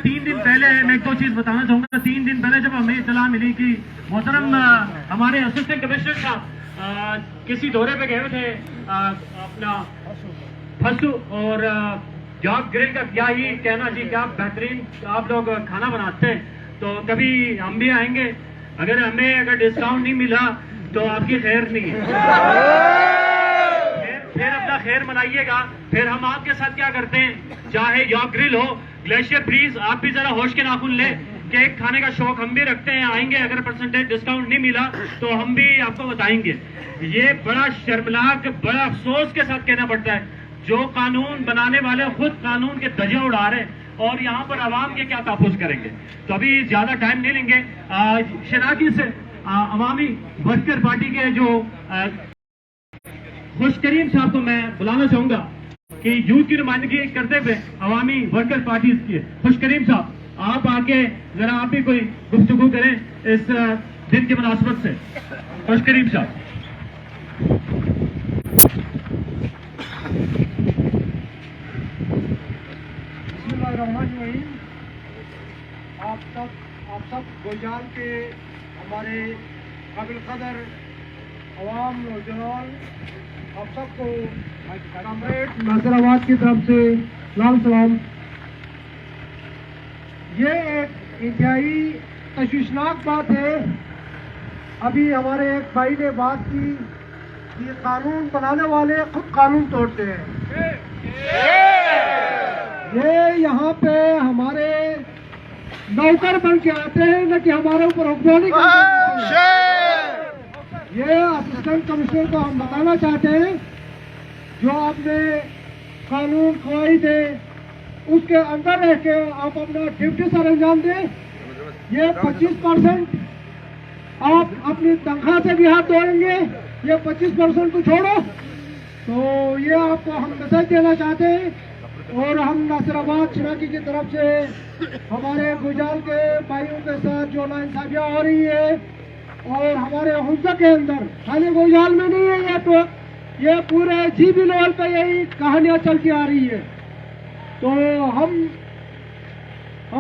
3 दिन पहले मैं एक दो चीज बताना चाहूंगा। 3 दिन पहले जब हमें इत्तला मिली कि मोहतरम हमारे असिस्टेंट कमिश्नर साहब किसी दौरे पे गए थे अपना फसू, और जॉब ग्रिल का क्या ही कहना जी, क्या बेहतरीन आप लोग खाना बनाते हैं, तो कभी हम भी आएंगे। अगर डिस्काउंट नहीं मिला तो आपकी खैर नहीं है, फिर अपना खैर मनाइएगा। फिर हम आपके साथ क्या करते हैं, चाहे जॉब ग्रिल हो, ग्लेशियर, प्लीज आप भी जरा होश के नाखून ले। केक खाने का शौक हम भी रखते हैं, आएंगे। अगर परसेंटेज डिस्काउंट नहीं मिला तो हम भी आपको बताएंगे। ये बड़ा शर्मनाक, बड़ा अफसोस के साथ कहना पड़ता है, जो कानून बनाने वाले खुद कानून के धज्जे उड़ा रहे हैं और यहाँ पर आवाम के क्या तहफ़्फ़ुज़ करेंगे। तो अभी ज्यादा टाइम नहीं लेंगे। शनाकी से अवामी वर्कर पार्टी के जो खुश करीम साहब को मैं बुलाना चाहूंगा कि यूथ की नुमाइंदगी करते हुए अवामी वर्कर पार्टी की खुश करीम साहब, आप आके जरा आप भी कोई गुफ्तगू करें इस दिन की मुनासबत से। खुश करीम साहब। आप सब गुलजार के हमारे काबिल कदर अवाम नौजवान, आप सबको कॉमरेड नासिराबाद की तरफ से लाल सलाम। ये एक इंतहाई तशवीशनाक बात है। अभी हमारे एक भाई ने बात की कि कानून बनाने वाले खुद कानून तोड़ते हैं। ये यहाँ पे हमारे नौकर बन के आते हैं, न कि हमारे ऊपर हुक्मरानी करते हैं। ये असिस्टेंट कमिश्नर को हम बताना चाहते हैं, जो आपने कानून कवायद है उसके अंदर रह के आप अपना ड्यूटी सर अंजाम दें। ये 25% आप अपनी तनख्वाह से भी हाथ धोएंगे, ये 25% को छोड़ो। तो ये आपको हम मैसेज देना चाहते हैं। और हम नासिराबाद शनाकी की तरफ से हमारे गुजरात के भाइयों के साथ जो नाइंसाफियाँ हो रही है, और हमारे हुज्जा के अंदर खाली गुजरात में नहीं है, ये तो ये पूरे जीबी लेवल पे यही कहानियां चलती आ रही है। तो हम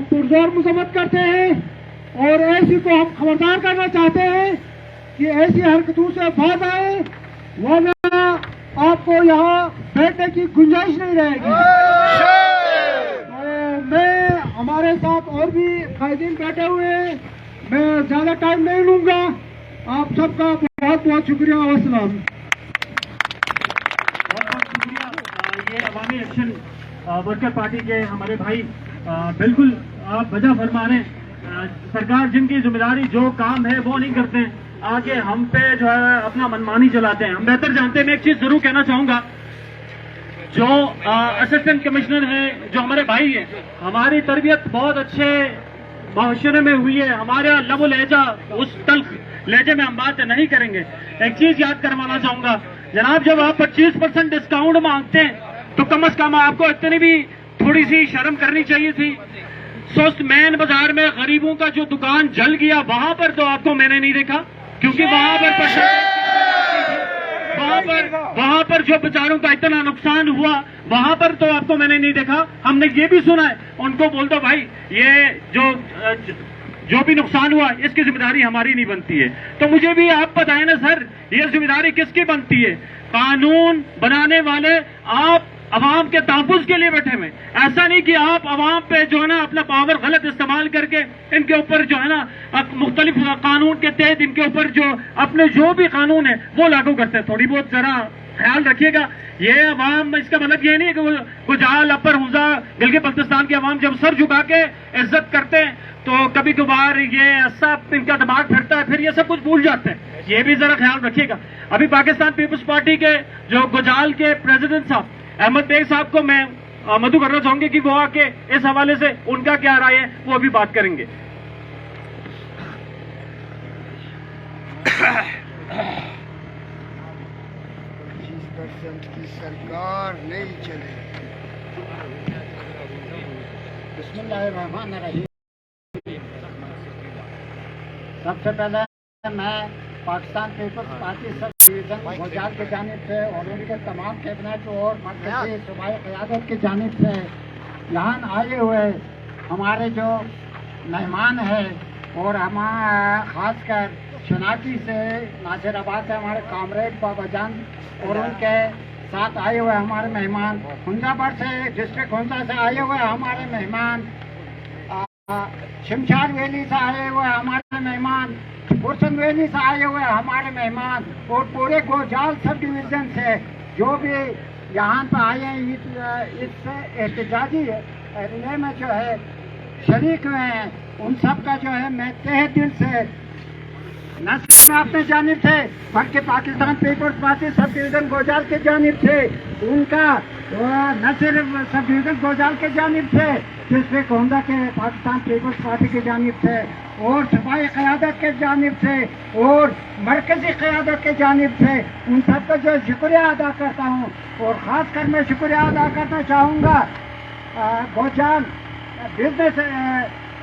पुरजोर मजम्मत करते हैं और ऐसी को हम खबरदार करना चाहते हैं कि ऐसी हरकतों से बाज आए, वरना आपको यहाँ बैठने की गुंजाइश नहीं रहेगी। तो मैं, हमारे साथ और भी कायदीन बैठे हुए हैं, मैं ज्यादा टाइम नहीं लूंगा। आप सबका बहुत बहुत शुक्रिया। अस्सलाम। बहुत शुक्रिया। ये अवामी एक्शन वर्कर पार्टी के हमारे भाई बिल्कुल आप वजह फरमा रहे हैं। सरकार जिनकी जिम्मेदारी जो काम है वो नहीं करते हैं, आगे हम पे जो है अपना मनमानी चलाते हैं। हम बेहतर जानते हैं। मैं एक चीज जरूर कहना चाहूंगा, जो असिस्टेंट कमिश्नर हैं, जो हमारे भाई हैं, हमारी तरबियत बहुत अच्छे माशरे में हुई है। हमारे लबो लहजा उस तल्ख लहजे में हम बात नहीं करेंगे। एक चीज याद करवाना चाहूंगा जनाब, जब आप 25% डिस्काउंट मांगते हैं तो कम से कम आपको इतनी भी थोड़ी सी शर्म करनी चाहिए थी। सोस्ट मैन बाजार में गरीबों का जो दुकान जल गया, वहां पर तो आपको मैंने नहीं देखा, क्योंकि वहां पर जो बेचारों का इतना नुकसान हुआ, वहां पर तो आपको मैंने नहीं देखा। हमने ये भी सुना है, उनको बोल दो भाई ये जो भी नुकसान हुआ इसकी जिम्मेदारी हमारी नहीं बनती है। तो मुझे भी आप बताएं ना सर, ये जिम्मेदारी किसकी बनती है? कानून बनाने वाले आप अवाम के तहफ़्फ़ुज़ के लिए बैठे हुए। ऐसा नहीं कि आप अवाम पे जो है ना अपना पावर गलत इस्तेमाल करके इनके ऊपर जो है ना मुख्तलिफ कानून के तहत इनके ऊपर जो अपने जो भी कानून है वो लागू करते हैं। थोड़ी बहुत जरा ख्याल रखिएगा। ये अवाम, इसका मतलब ये नहीं कि गुजाल, अपर हुजा, गिलगित बल्तिस्तान के अवाम जब सर झुका के इज्जत करते हैं तो कभी कभार ये सब इनका दिमाग फिरता है, फिर ये सब कुछ भूल जाते हैं। ये भी जरा ख्याल रखिएगा। अभी पाकिस्तान पीपल्स पार्टी के जो गुजाल के प्रेसिडेंट साहब अहमद बेग साहब को मैं मधु करना चाहूंगी कि वो आके इस हवाले से उनका क्या राय है वो अभी बात करेंगे। की सरकार नहीं चले। बिस्मिल्लाहिर्रहमानिर्रहीम। सबसे पहले मैं Pakistan Peoples Party subdivision Gujrat की जानिब से और उनके तमाम कैबिनेट और मरकज़ी सूबाई क़यादत की जानिब से यहाँ आए हुए ہمارے جو مہمان ہیں اور ہم خاص کر شناختی سے ناصر آباد سے ہمارے کامریڈ بابا جان اور ان کے ساتھ آئے ہوئے ہمارے مہمان، ہنزا بڑ سے ڈسٹرکٹ ہنزا سے آئے ہوئے ہمارے مہمان، شمشاد ویلی سے آئے ہوئے ہمارے مہمان، پورسن ویلی سے آئے ہوئے ہمارے مہمان اور پورے گوجال سب ڈویژن سے جو بھی یہاں پہ آئے ہیں اس احتجاجی ریلے میں جو ہے شریک ہوئے ہیں، ان سب کا جو ہے میں تہ دل سے نہ صرف میں اپنے جانب سے بلکہ Pakistan Peoples Party subdivision Gojal کے جانب سے ان کا نہ صرف سب ڈویژن گوجال کے جانب سے ڈسٹرکٹ ہنزا کے پاکستان پیپلز پارٹی کی جانب سے اور صوبائی قیادت کے جانب سے اور مرکزی قیادت کے جانب سے ان سب کا جو شکریہ ادا کرتا ہوں، اور خاص کر میں شکریہ ادا کرنا چاہوں گا گوجال بزنس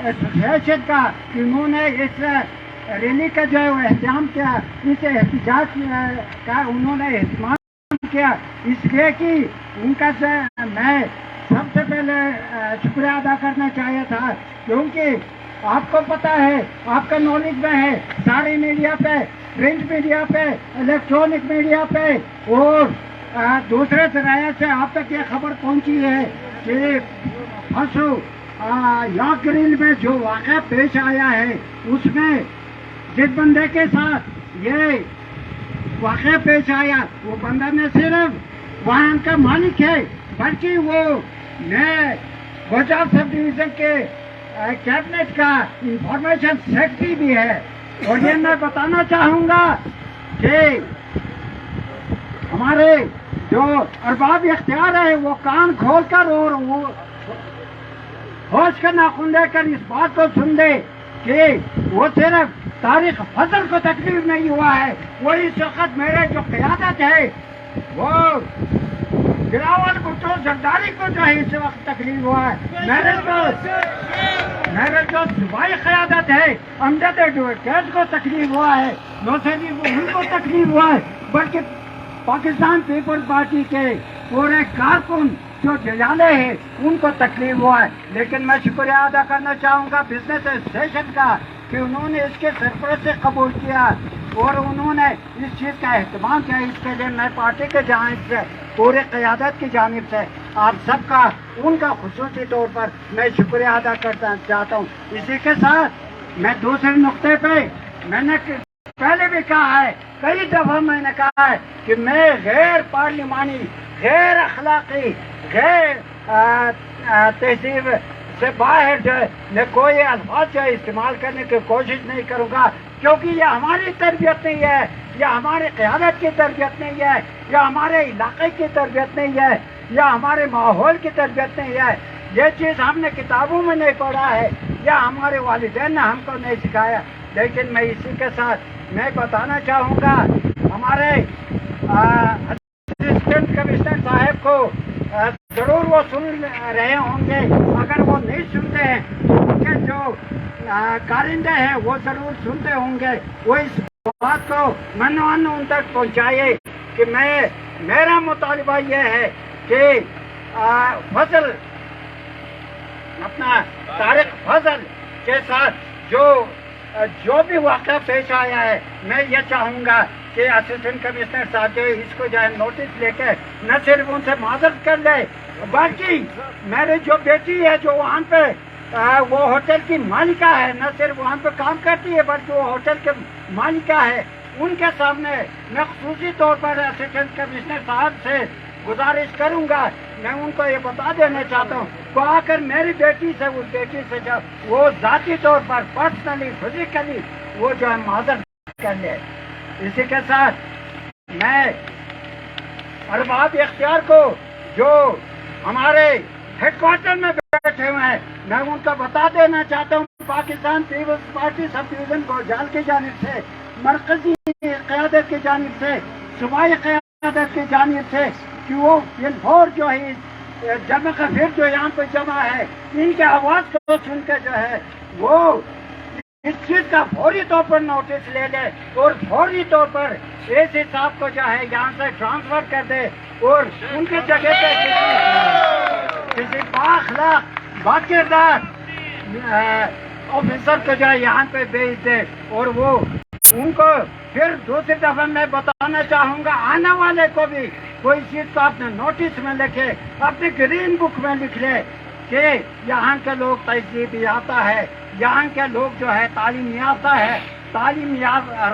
ایسوسیشن کا کہ انہوں نے اس ریلی کا جو ہے اہتمام کیا، اس احتجاج کا انہوں نے اہتمام کیا، اس لیے کہ ان کا میں سب سے پہلے شکریہ ادا کرنا چاہیے تھا، کیونکہ آپ کو پتہ ہے، آپ کا نالج میں ہے، سارے میڈیا پہ، پرنٹ میڈیا پہ، الیکٹرانک میڈیا پہ اور دوسرے ذرائع سے آپ تک یہ خبر پہنچی ہے کہ پرسوں لاک گرین میں جو واقعہ پیش آیا ہے اس میں جس بندے کے ساتھ یہ واقعہ پیش آیا وہ بندہ نہ صرف وہاں کا مالک ہے بلکہ وہ میں گوجال سب ڈویژن کے کیبنٹ کا انفارمیشن سیکرٹری بھی ہے، اور یہ میں بتانا چاہوں گا کہ ہمارے جو ارباب اختیار ہے وہ کان کھول کر اور وہ ہوش کا ناخن لے کر اس بات کو سن لے کہ وہ صرف تاریخ فضل کو تکلیف نہیں ہوا ہے، وہ اس وقت میرے جو قیادت ہے وہ بلاول بھٹو زرداری کو جو ہے اس وقت تکلیف ہوا ہے، میرے جو صوبائی قیادت ہے امجد ایڈوکیٹ کو تکلیف ہوا ہے، نوسیری ان کو تکلیف ہوا ہے، بلکہ پاکستان پیپلز پارٹی کے پورے کارکن جو جلالے ہیں ان کو تکلیف ہوا ہے، لیکن میں شکریہ ادا کرنا چاہوں گا بزنس ایسوسیشن کا کہ انہوں نے اس کے سرپرست سے قبول کیا اور انہوں نے اس چیز کا اہتمام کیا، اس کے لیے میں پارٹی کے جانب سے پورے قیادت کی جانب سے آپ سب کا ان کا خصوصی طور پر میں شکریہ ادا کرنا چاہتا ہوں۔ اسی کے ساتھ میں دوسرے نقطے پہ میں نے پہلے بھی کہا ہے، کئی دفعہ میں نے کہا ہے کہ میں غیر پارلیمانی، غیر اخلاقی، غیر تہذیب سے باہر جو ہے میں کوئی الفاظ جو ہے استعمال کرنے کی کوشش نہیں کروں گا، کیونکہ یہ ہماری تربیت نہیں ہے، یا ہماری قیادت کی تربیت نہیں ہے، یا ہمارے علاقے کی تربیت نہیں ہے، یا ہمارے ماحول کی تربیت نہیں ہے، یہ چیز ہم نے کتابوں میں نہیں پڑھا ہے یا ہمارے والدین نے ہم کو نہیں سکھایا۔ لیکن میں اسی کے ساتھ میں بتانا چاہوں گا ہمارے اسسٹنٹ کمشنر صاحب کو ضرور وہ سن رہے ہوں گے، اگر وہ نہیں سنتے ہیں تو ان کے جو کارندے ہیں وہ ضرور سنتے ہوں گے، وہ اس بات کو من ان تک پہنچائے کہ میرا مطالبہ یہ ہے کہ فضل اپنا طارق فضل کے ساتھ جو بھی واقعہ پیش آیا ہے میں یہ چاہوں گا کہ اسسٹنٹ کمشنر صاحب جو اس کو جو ہے نوٹس لے کے نہ صرف ان سے معذرت کر لے، بلکہ میرے جو بیٹی ہے جو وہاں پہ وہ ہوٹل کی مالکہ ہے، نہ صرف وہاں پہ کام کرتی ہے بلکہ وہ ہوٹل کے مالکہ ہے، ان کے سامنے میں خصوصی طور پر اسسٹنٹ کمشنر صاحب سے گزارش کروں گا، میں ان کو یہ بتا دینا چاہتا ہوں وہ آ کر میری بیٹی سے اس بیٹی سے جب وہ ذاتی طور پر پرسنلی فزیکلی وہ جو ہے معذرت کر لے۔ اسی کے ساتھ میں ارباب اختیار کو جو ہمارے ہیڈ کوارٹر میں بیٹھے ہوئے ہیں میں ان کو بتا دینا چاہتا ہوں Pakistan Peoples Party subdivision Gojal کی جانب سے، مرکزی قیادت کی جانب سے، صوبائی قیادت کی جانب سے کہ وہ فور جو ہے جمع کا پھر جو یہاں پہ جمع ہے ان کے آواز کو سن کے جو ہے وہ اس چیز کا فوری طور پر نوٹس لے لے اور فوری طور پر اس حساب کو جو ہے یہاں سے ٹرانسفر کر دے اور ان کی جگہ پہ کسی بااخلاق باکردار ऑफिसर को जो है यहाँ पे भेज दे, और वो उनको फिर दूसरी दफा मैं बताना चाहूँगा, आने वाले को भी कोई चीज़ को अपने नोटिस में लिखे, अपने ग्रीन बुक में लिख ले कि यहाँ के लोग तहजीब याफ्ता है, यहाँ के लोग जो है तालीम याफ्ता है, तालीम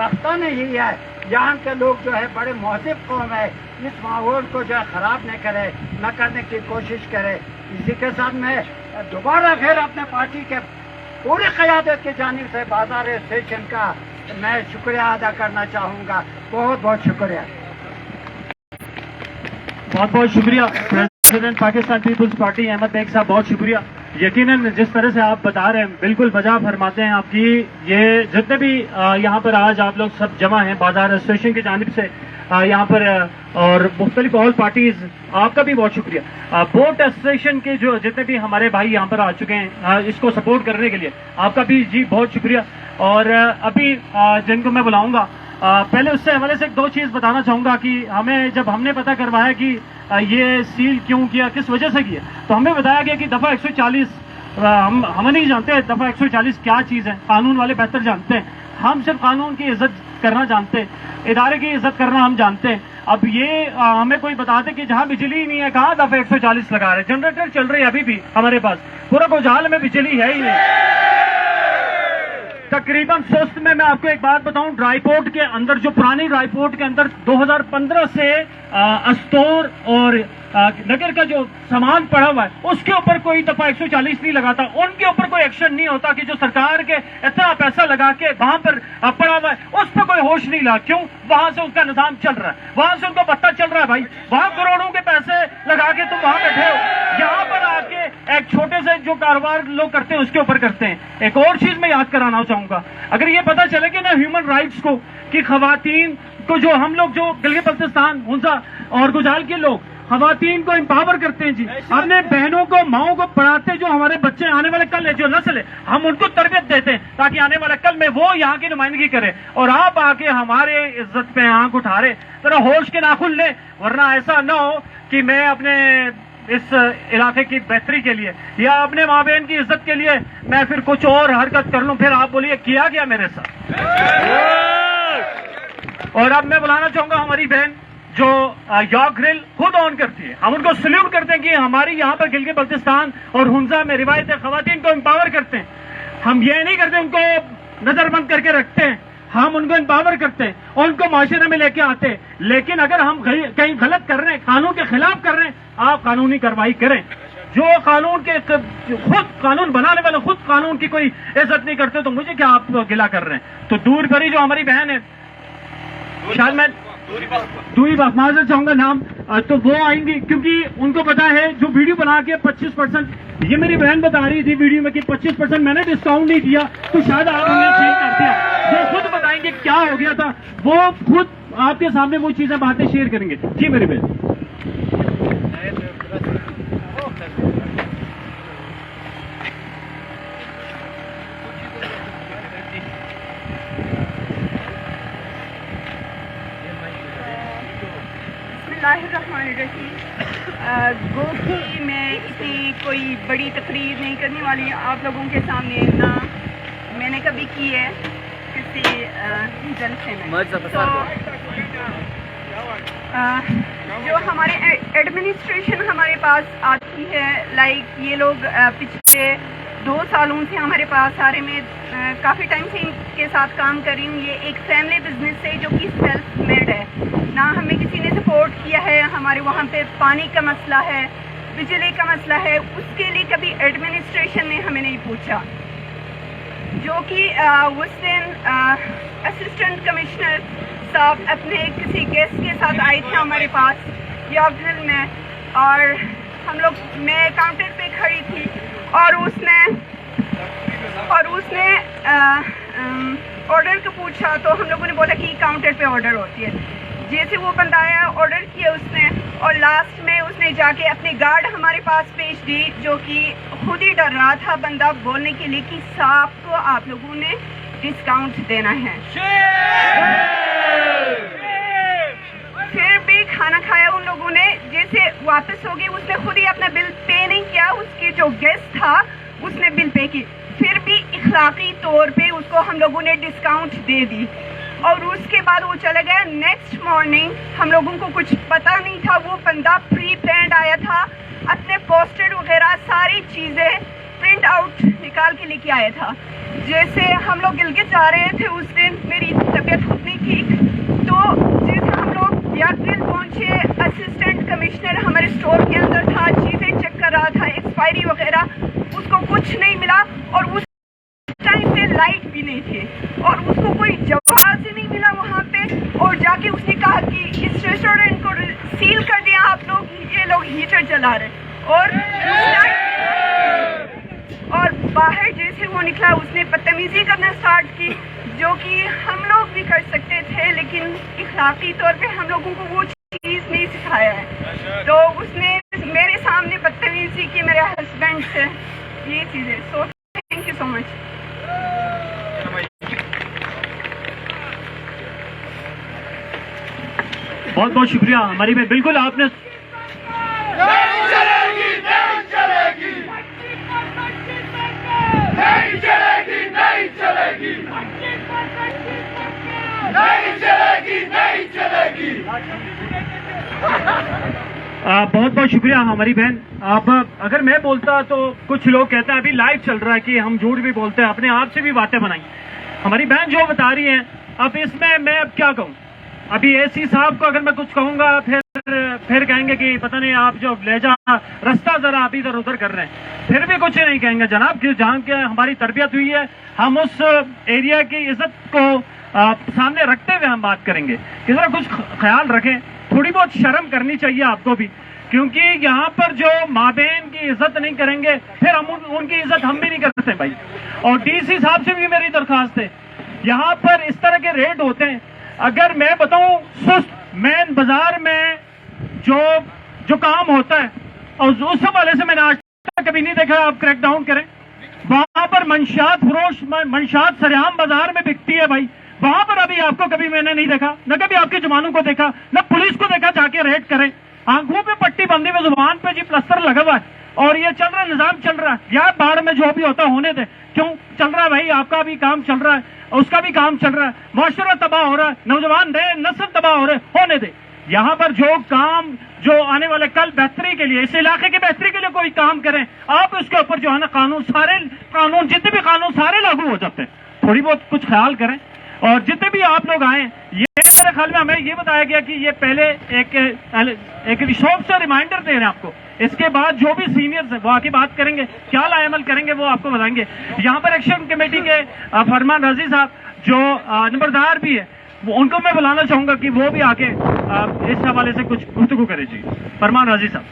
रफ्ता नहीं है, यहाँ के लोग जो है बड़े महज़िब कौम है, इस माहौल को जो है ख़राब न करे, न करने की कोशिश करे। इसी के साथ मैं दोबारा फिर अपने पार्टी के पूरी क़यादत की जानिब से बाजार स्टेशन का मैं शुक्रिया अदा करना चाहूँगा। बहुत बहुत शुक्रिया। बहुत बहुत शुक्रिया president Pakistan Peoples Party Ahmad Baig Sahab, बहुत शुक्रिया। यकीनन जिस तरह से आप बता रहे हैं बिल्कुल वजह फरमाते हैं आपकी। ये जितने भी यहाँ पर आज आप लोग सब जमा हैं बाजार एसोसिएशन की जानिब से यहाँ पर, और मुख्तलिफ ऑल पार्टीज, आपका भी बहुत शुक्रिया। बोट एसोसिएशन के जो जितने भी हमारे भाई यहाँ पर आ चुके हैं इसको सपोर्ट करने के लिए, आपका भी जी बहुत शुक्रिया। और अभी जिनको मैं बुलाऊंगा, पहले उससे हवाले से एक दो चीज़ बताना चाहूँगा कि हमें जब हमने पता करवाया कि ये सील क्यों किया, किस वजह से किया, तो हमें बताया गया कि दफ़ा 140 हम नहीं जानते दफ़ा 140 क्या चीज़ है, कानून वाले बेहतर जानते हैं, हम सिर्फ कानून की इज्जत करना जानते हैं, इदारे की इज्जत करना हम जानते हैं। अब ये हमें कोई बताते कि जहाँ बिजली ही नहीं है, कहाँ दफ़ा 140 लगा रहे, जनरेटर चल रहे हैं अभी भी हमारे पास, पूरा गोजाल में बिजली है ही नहीं। तकरीबन सुस्त में मैं आपको एक बात बताऊं, ड्राईपोर्ट के अंदर, जो पुरानी ड्राईपोर्ट के अंदर 2015 से अस्तोर और नगर का जो सामान पड़ा हुआ है उसके ऊपर कोई दफा 140 नहीं लगाता, उनके ऊपर कोई एक्शन नहीं होता कि जो सरकार के इतना पैसा लगा के वहां पर पड़ा हुआ है उस पर कोई होश नहीं लगा। क्यों? वहां से उनका निजाम चल रहा है, वहां से उनका पत्ता चल रहा है भाई, वहां करोड़ों के पैसे लगा के तुम वहां बैठे हो, यहाँ पर आके एक छोटे से जो कारोबार लोग करते हैं उसके ऊपर करते हैं। एक और चीज मैं याद कराना चाहूंगा, अगर ये पता चले कि ना ह्यूमन राइट्स को, कि खवातीन को, जो हम लोग जो गिलगित बल्तिस्तान, हुंजा और गुजाल के लोग खवातीन को एम्पावर करते हैं जी, अपने बहनों को, माओं को पढ़ाते, जो हमारे बच्चे आने वाले कल है, जो नस्ल है, हम उनको तरबियत देते हैं ताकि आने वाले कल में वो यहाँ की नुमाइंदगी करे, और आप आके हमारे इज्जत पे आंख उठा रहे, जरा होश के नाखुन ले, वरना ऐसा ना हो कि मैं अपने इस इलाके की बेहतरी के लिए या अपने माँ बहन की इज्जत के लिए मैं फिर कुछ और हरकत कर लूं, फिर आप बोलिए किया गया मेरे साथ। और अब मैं बुलाना चाहूंगा हमारी बहन जो यॉर्क ग्रिल खुद ऑन करती है, हम उनको सल्यूट करते हैं कि हमारी यहाँ पर गिलगित बल्तिस्तान और हुंजा में रिवायत खवातीन को एम्पावर करते हैं। हम ये नहीं करते उनको नजरबंद करके रखते हैं, हम उनको एम्पावर करते हैं और उनको माशरे में लेके आते हैं। लेकिन अगर हम कहीं गलत कर रहे हैं, कानून के खिलाफ कर रहे हैं, आप कानूनी कार्रवाई करें। जो कानून के खुद कानून बनाने वाले खुद कानून की कोई इज्जत नहीं करते तो मुझे क्या आप गिला कर रहे हैं। तो दूर भरी जो हमारी बहन है, शायद मैं दूरी माजर चाहूंगा नाम, तो वो आएंगी क्योंकि उनको पता है जो वीडियो बना के 25%, ये मेरी बहन बता रही थी वीडियो में कि 25% मैंने डिस्काउंट नहीं दिया, तो शायद आपने सही कर दिया। वो खुद बताएंगे क्या हो गया था, वो खुद आपके सामने वो चीजें बातें शेयर करेंगे। जी मेरी बहन। गो कि मैं इतनी कोई बड़ी तकरीर नहीं करने वाली आप लोगों के सामने, ना मैंने कभी की है किसी जलसे में। तो जो हमारे एडमिनिस्ट्रेशन हमारे पास आती है, लाइक ये लोग पिछले 2 सालों से हमारे पास आ रहे, मैं काफ़ी टाइम से इनके साथ काम कर रही हूँ। ये एक फैमिली बिजनेस है जो कि सेल्फ मेड है, ना हमें किसी ने सपोर्ट किया है। हमारे वहाँ पे पानी का मसला है, बिजली का मसला है, उसके लिए कभी एडमिनिस्ट्रेशन ने हमें नहीं पूछा। जो कि उस दिन असिस्टेंट कमिश्नर साहब अपने किसी गेस्ट के साथ आए थे हमारे पास यॉर्क ग्रिल में, और हम लोग, मैं काउंटर पे खड़ी थी और उसने ऑर्डर का पूछा, तो हम लोगों ने बोला कि काउंटर पे ऑर्डर होती है। जैसे वो बंदा आया, ऑर्डर किया उसने, और लास्ट में उसने जाके अपने गार्ड हमारे पास पेश दी, जो कि खुद ही डर रहा था बंदा बोलने के लिए कि साहब को आप लोगों ने डिस्काउंट देना है। फिर भी खाना खाया उन लोगों ने, जैसे वापस हो गई, उसने खुद ही अपना बिल पे नहीं किया, उसके जो गेस्ट था उसने बिल पे की। اخلاقی طور پہ اس کو ہم لوگوں نے ڈسکاؤنٹ دے دی اور اس کے بعد وہ چلا گیا. نیکسٹ مارننگ ہم لوگوں کو کچھ پتہ نہیں تھا, وہ بندہ پری پلانڈ آیا تھا, اپنے پوسٹر وغیرہ ساری چیزیں پرنٹ آؤٹ نکال کے لے کے آیا تھا. جیسے ہم لوگ گلگت جا رہے تھے اس دن, میری طبیعت خود نہیں ٹھیک, تو جیسے ہم لوگ یاگل پہنچے, اسسٹنٹ کمشنر ہمارے اسٹور کے اندر تھا, چیزیں چیک کر رہا تھا, ایکسپائری وغیرہ, اس کو کچھ نہیں ملا اور اس ٹائم پہ لائٹ بھی نہیں تھے اور اس کو کوئی جواز ہی نہیں ملا وہاں پہ. اور جا کے اس نے کہا کہ اس ریسٹورینٹ کو سیل کر دیا آپ لوگ, یہ لوگ ہیٹر چلا رہے. اور باہر جیسے وہ نکلا اس نے بدتمیزی کرنا اسٹارٹ کی, جو کہ ہم لوگ بھی کر سکتے تھے لیکن اخلاقی طور پہ ہم لوگوں کو وہ چیز نہیں سکھایا ہے. تو اس نے میرے سامنے بدتمیزی کی میرے ہسبینڈ سے, یہ چیزیں. سو تھینک یو سو مچ. بہت بہت شکریہ ہماری بہن. بالکل آپ نے بہت بہت شکریہ ہماری بہن. آپ اگر میں بولتا تو کچھ لوگ کہتے ہیں ابھی لائیو چل رہا ہے کہ ہم جھوٹ بھی بولتے ہیں, اپنے آپ سے بھی باتیں بنائیں. ہماری بہن جو بتا رہی ہیں, اب اس میں اب کیا کہوں. ابھی اے سی صاحب کو اگر میں کچھ کہوں گا پھر کہیں گے کہ پتہ نہیں آپ جو لے جا رستہ ذرا آپ ادھر ادھر کر رہے ہیں, پھر بھی کچھ نہیں کہیں گے. جناب جہاں کے ہماری تربیت ہوئی ہے, ہم اس ایریا کی عزت کو سامنے رکھتے ہوئے ہم بات کریں گے کہ ذرا کچھ خیال رکھیں. تھوڑی بہت شرم کرنی چاہیے آپ کو بھی, کیونکہ یہاں پر جو ماں بہن کی عزت نہیں کریں گے پھر ہم ان کی عزت ہم بھی نہیں کرتے بھائی. اور ڈی سی صاحب سے بھی میری درخواست ہے, یہاں پر اس طرح کے ریٹ ہوتے ہیں. اگر میں بتاؤں سست مین بازار میں جو کام ہوتا ہے, اور اس حوالے سے میں نے آج تک کبھی نہیں دیکھا, آپ کریک ڈاؤن کریں. وہاں پر منشیات فروش, منشیات سریعام بازار میں بکتی ہے بھائی, وہاں پر ابھی آپ کو کبھی میں نے نہیں دیکھا, نہ کبھی آپ کے جوانوں کو دیکھا, نہ پولیس کو دیکھا جا کے ریڈ کریں. آنکھوں پہ پٹی بندی ہوئی, زبان پہ جی پلستر لگا ہوا ہے اور یہ چل رہا ہے, نظام چل رہا ہے. یار باڑ میں جو بھی ہوتا ہونے دے, کیوں چل رہا ہے بھائی, آپ کا بھی کام چل رہا ہے, اس کا بھی کام چل رہا ہے, معاشرہ تباہ ہو رہا ہے, نوجوان نئے نسل تباہ ہو رہے, ہونے دے. یہاں پر جو کام جو آنے والے کل بہتری کے لیے, اس علاقے کی بہتری کے لیے کوئی کام کریں, آپ اس کے اوپر جو ہے نا قانون جتنے بھی قانون سارے لاگو ہو جاتے ہیں. تھوڑی بہت کچھ خیال کریں. اور جتنے بھی آپ لوگ آئیں, یہ میرے خیال میں ہمیں یہ بتایا گیا کہ یہ پہلے ایک شوق سے ریمائنڈر دے رہے ہیں آپ کو. اس کے بعد جو بھی سینئرز ہیں وہ آ کے بات کریں گے, کیا لائے عمل کریں گے وہ آپ کو بتائیں گے. یہاں پر ایکشن کمیٹی کے فرمان رضی صاحب جو نمبردار بھی ہے, ان کو میں بلانا چاہوں گا کہ وہ بھی آ کے اس حوالے سے کچھ گفتگو کرے. جی فرمان رضی صاحب.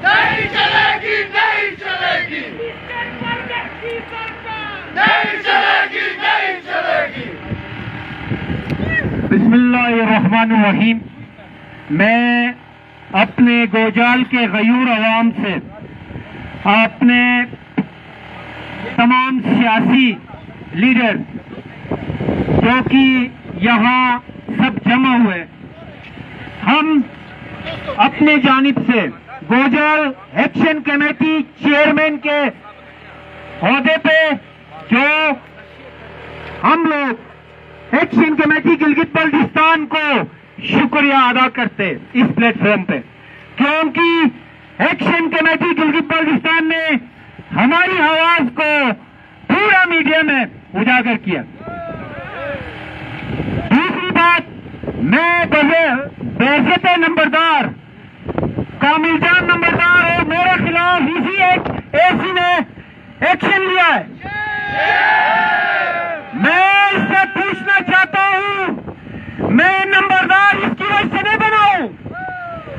نہیں چلے گی, نہیں چلے گی, نہیں چلے گی, نہیں چلے گی. بسم اللہ الرحمن الرحیم. میں اپنے گوجال کے غیور عوام سے, اپنے تمام سیاسی لیڈر جو کہ یہاں سب جمع ہوئے, ہم اپنے جانب سے گوجال ایکشن کمیٹی چیئرمین کے عہدے پہ جو ہم لوگ ایکشن کمیٹی گلگت بلتستان کو شکریہ ادا کرتے اس پلیٹ فارم پہ, کیونکہ ایکشن کمیٹی گلگت بلتستان نے ہماری آواز کو پورا میڈیا میں اجاگر کیا. دوسری بات, میں بحثیت نمبردار کامل جان نمبردار اور میرے خلاف اسی اے سی نے ایکشن لیا ہے. میں اس سے پوچھنا چاہتا ہوں, میں نمبردار اس کی وجہ سے نہیں بنا ہوں,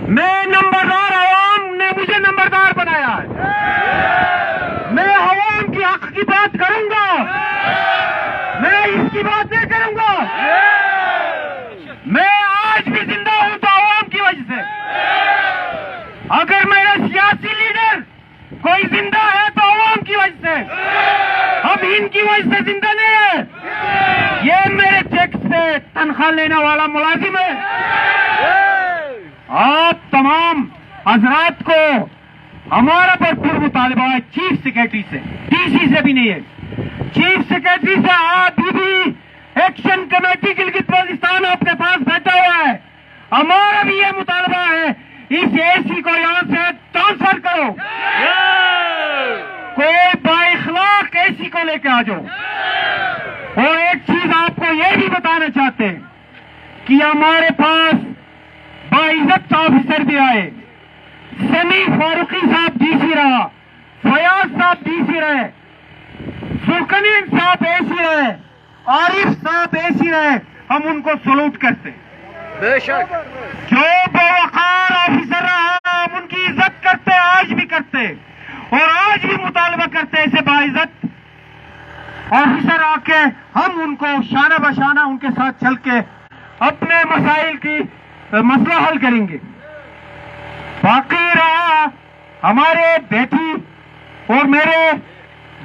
میں نمبردار عوام نے مجھے نمبردار بنایا ہے. میں عوام کی حق کی بات کروں گا, میں اس کی بات نہیں کروں گا. میں آج بھی زندہ ہوں تو عوام کی وجہ سے. اگر میرا سیاسی لیڈر کوئی زندہ ہے تو عوام کی وجہ سے, اب ان کی وجہ سے زندہ نہیں ہے. یہ میرے ٹیکس سے تنخواہ لینے والا ملازم ہے. آپ تمام हजरात को हमारा भरपूर मुतालबा है चीफ सेक्रेटरी से, डीसी से भी नहीं है, चीफ सेक्रेटरी से अभी भी एक्शन कमेटी गिलगित बल्तिस्तान आपके पास बैठा हुआ है, हमारा भी ये मुतालबा है इस एसी को यहाँ से ट्रांसफर करो, कोई बाइखलाक एसी को लेके आ जाओ। और एक चीज आपको ये भी बताना चाहते हैं कि हमारे पास बाइज्जत ऑफिसर भी आए, समी फारूकी साहब डीसी रहा, फयाज साहब डीसी रहे, सुल्कनीन साहब एसी रहे, आरिफ साहब एसी रहे, हम उनको सलूट करते बेशक। जो बवकार ऑफिसर रहा हम उनकी इज्जत करते, आज भी करते और आज भी मुतालबा करते ऐसे बाइज्जत ऑफिसर आके हम उनको शाना बशाना उनके साथ चल के अपने मसाइल की मसला हल करेंगे। बाकी रहा हमारे बेटी और मेरे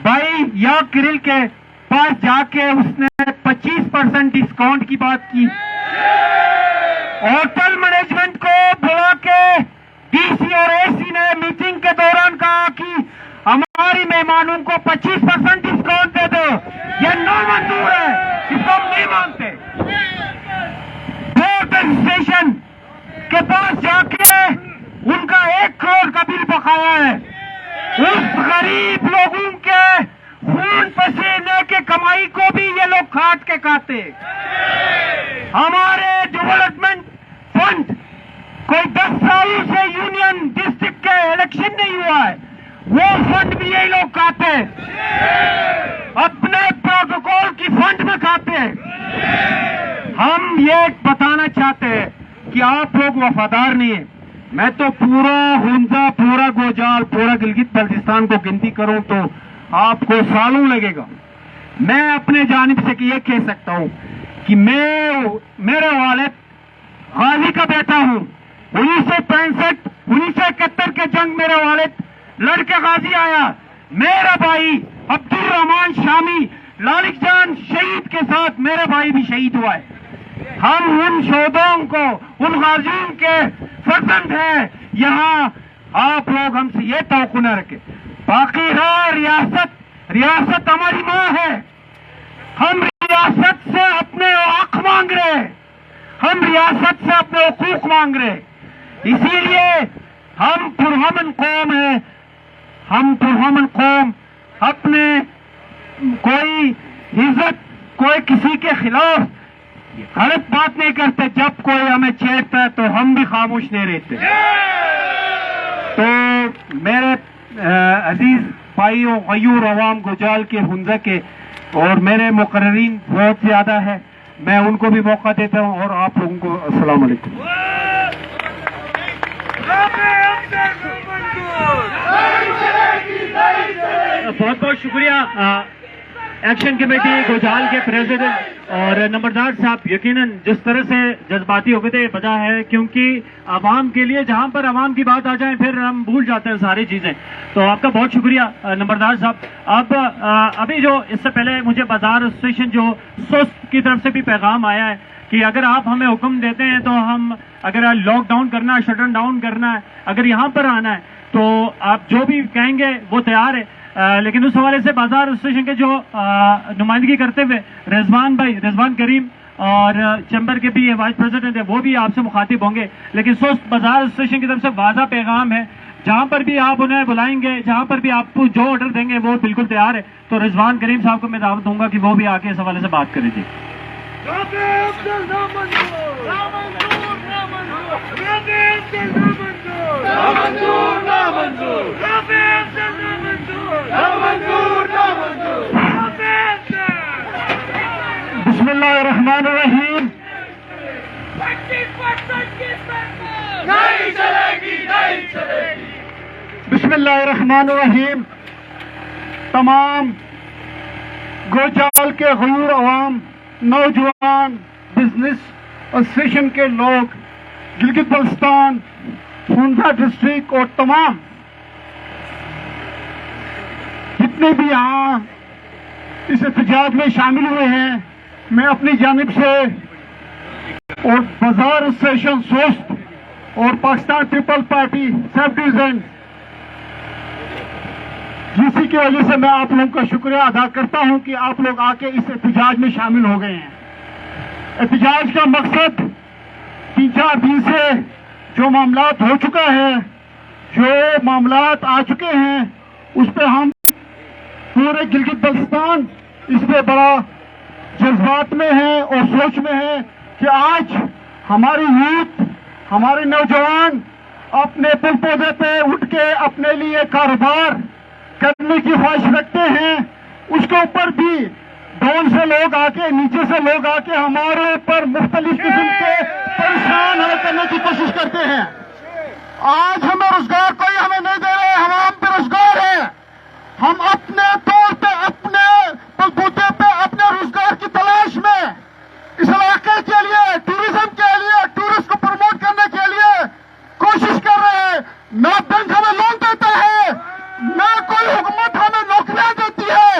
भाई या किरिल के पास जाके उसने 25% डिस्काउंट की बात की, होटल मैनेजमेंट को बुला के डीसी और एसी ने मीटिंग के दौरान कहा कि हमारी मेहमानों को 25% डिस्काउंट दे दो, ये नामंजूर है, इसको हम नहीं मानते। बोर्ड रजिस्ट्रेशन के पास जाके उनका 1 करोड़ का बिल बकाया है, उस गरीब लोगों के खून पसीने के कमाई को भी ये लोग काट के खाते। हमारे डेवलपमेंट फंड कोई 10 सालों से यूनियन डिस्ट्रिक्ट के इलेक्शन नहीं हुआ है, वो फंड भी यही लोग खाते, अपने प्रोटोकॉल की फंड में खाते। हम ये बताना चाहते हैं कि आप लोग वफादार नहीं है। मैं तो पूरा हुंजा, पूरा गोजाल, पूरा गिलगित बल्तिस्तान को गिनती करूं तो आपको सालों लगेगा। मैं अपने जानिब से ये कह सकता हूं कि मेरे वालिद गाजी का बेटा हूं। 1965 1971 के जंग मेरे वालिद लड़के गाजी आया, मेरा भाई अब्दुल रहमान शामी लालिक जान शहीद के साथ मेरा भाई भी शहीद हुआ है। हम उन शहीदों को, उन गाजियों के फर्जंद हैं। यहाँ आप लोग हमसे ये तवक्को न रखें। बाकी रहा रियासत हमारी माँ है, हम रियासत से अपने हक मांग रहे, हम रियासत से अपने हुकूक मांग रहे। इसीलिए हम पुरअमन कौम है, हम पुरअमन कौम अपने कोई इज्जत, कोई किसी के खिलाफ गलत बात नहीं करते। जब कोई हमें छेड़ता है तो हम भी खामोश नहीं रहते। तो मेरे अजीज भाइयों, गयूर अवाम गोजाल के, हुंजा के और मेरे मुकर्रीन बहुत ज्यादा है, मैं उनको भी मौका देता हूं और आप लोगों को अस्सलाम वालेकुम। बहुत बहुत शुक्रिया एक्शन कमेटी गोजाल के प्रेसिडेंट और नंबरदार साहब। यकीनन जिस तरह से जज्बाती हो गए थे वजह है क्योंकि आवाम के लिए जहां पर आवाम की बात आ जाए फिर हम भूल जाते हैं सारी चीजें। तो आपका बहुत शुक्रिया नंबरदार साहब। अब अभी जो इससे पहले मुझे बाजार एसोसिएशन जो सोस्ट की तरफ से भी पैगाम आया है कि अगर आप हमें हुक्म देते हैं तो हम अगर लॉकडाउन करना है, शटन डाउन करना है, अगर यहाँ पर आना है तो आप जो भी कहेंगे वो तैयार है। लेकिन उस हवाले से बाजार एसोसिएशन के जो नुमाइंदगी करते हुए रिजवान करीम और चैम्बर के भी वाइस प्रेसिडेंट है वो भी आपसे मुखातिब होंगे। लेकिन सोस्ट बाजार एसोसिएशन की तरफ से वाज़ा पैगाम है, जहां पर भी आप उन्हें बुलाएंगे, जहां पर भी आपको जो ऑर्डर देंगे वो बिल्कुल तैयार है। तो रिजवान करीम साहब को मैं दावत दूंगा कि वो भी आके इस हवाले से बात करें। जी बिस्मिल्लाहिर्रहमानिर्रहीम। नहीं चलेगी, नहीं चलेगी। बिस्मिल्लाहिर्रहमानिर्रहीम। तमाम गोजाल के गयूर अवाम, नौजवान, बिजनेस एसोसिएशन के लोग, गिलगित बल्तिस्तान, हुंजा डिस्ट्रिक्ट और तमाम जितने भी यहाँ इस एहतजाज में शामिल हुए हैं, मैं अपनी जानिब से और बाजार एसोसिएशन सोस्ट اور Pakistan People Party subdivision, جسی کی وجہ سے میں آپ لوگوں کا شکریہ ادا کرتا ہوں کہ آپ لوگ آ کے اس احتجاج میں شامل ہو گئے ہیں۔ احتجاج کا مقصد 3-4 دن سے جو معاملات ہو چکا ہے، جو معاملات آ چکے ہیں، اس پہ ہم پورے گلگت بلتستان اس پہ بڑا جذبات میں ہے اور سوچ میں ہے کہ آج ہماری یوتھ، ہمارے نوجوان اپنے پل پودے پہ اٹھ کے اپنے لیے کاروبار کرنے کی خواہش رکھتے ہیں۔ اس کے اوپر بھی ڈون سے لوگ آ کے، نیچے سے لوگ آ کے ہمارے اوپر مختلف قسم کے پریشان حل کرنے کی کوشش کرتے ہیں۔ آج ہمیں روزگار کوئی ہمیں نہیں دے رہے، ہم عام بے روزگار ہیں۔ ہم اپنے طور پہ، اپنے بلبوتے پہ، اپنے روزگار کی تلاش میں اس علاقے کے لیے، ٹورزم کے لیے، ٹورسٹ کو پروموٹ کرنے کے لیے کوشش کر رہے ہیں۔ نہ بینک ہمیں لون دیتا ہے، نہ کوئی حکومت ہمیں نوکریاں دیتی ہے۔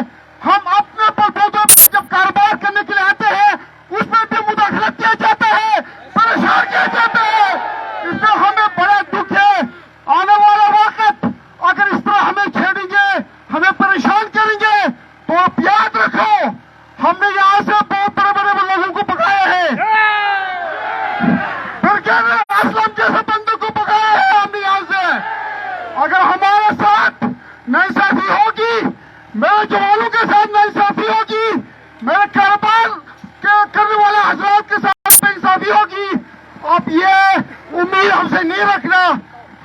ہم اپنے بلبوتے پہ جب کاروبار کرنے کے لیے آتے ہیں، اس میں بھی مداخلت کیا جاتا ہے، پریشان کیا جاتا ہے۔ اس میں ہمیں بڑا دکھ ہے۔ آنے والا وقت اگر اس طرح ہمیں چھیڑیں گے، ہمیں پریشان کریں گے، تو آپ یاد رکھو ہم نے یہاں سے بہت بڑے بڑے لوگوں کو پکایا ہے، پھر کیا اسلم جیسے بندوں کو پکایا ہے ہم نے یہاں سے۔ اگر ہمارے ساتھ ناانصافی ہوگی، میرے جوانوں کے ساتھ ناانصافی ہوگی، میرے کاروبار کرنے والے حضرات کے ساتھ ناانصافی ہوگی، آپ یہ امید ہم سے نہیں رکھنا۔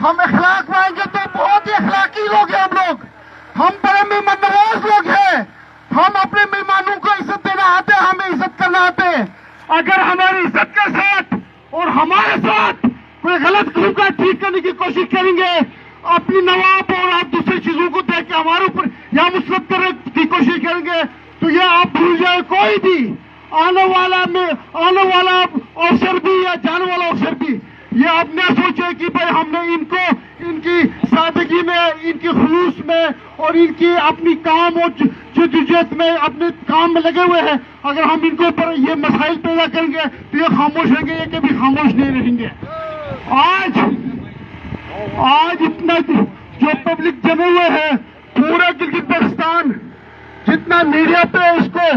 ہم اخلاق پائیں گے تو بہت ہی اخلاقی لوگ ہیں ہم لوگ، ہم بڑے مہمان نواز لوگ ہیں، ہم اپنے مہمانوں کو عزت دینا آتے ہیں، ہمیں عزت کرنا آتے ہیں۔ اگر ہماری عزت کے ساتھ اور ہمارے ساتھ کوئی غلط کام کا ٹھیک کرنے کی کوشش کریں گے، اپنی نواب اور آپ دوسری چیزوں کو دیکھ کے ہمارے اوپر یا مسلط کرنے کی کوشش کریں گے، تو یہ آپ بھول جائیں، کوئی بھی آنے والا افسر بھی یا جانے والا افسر بھی یہ آپ نہ سوچے کہ بھائی ہم نے ان کو ان کی سادگی میں، ان کی خلوص میں اور ان کی اپنی کام اور جدوجہد میں اپنے کام میں لگے ہوئے ہیں۔ اگر ہم ان کے اوپر یہ مسائل پیدا کریں گے تو یہ خاموش رہیں گے، یہ کبھی خاموش نہیں رہیں گے۔ آج اتنا جو پبلک جمے ہوئے ہیں، پورا گلگت بلتستان، جتنا میڈیا پہ اس کو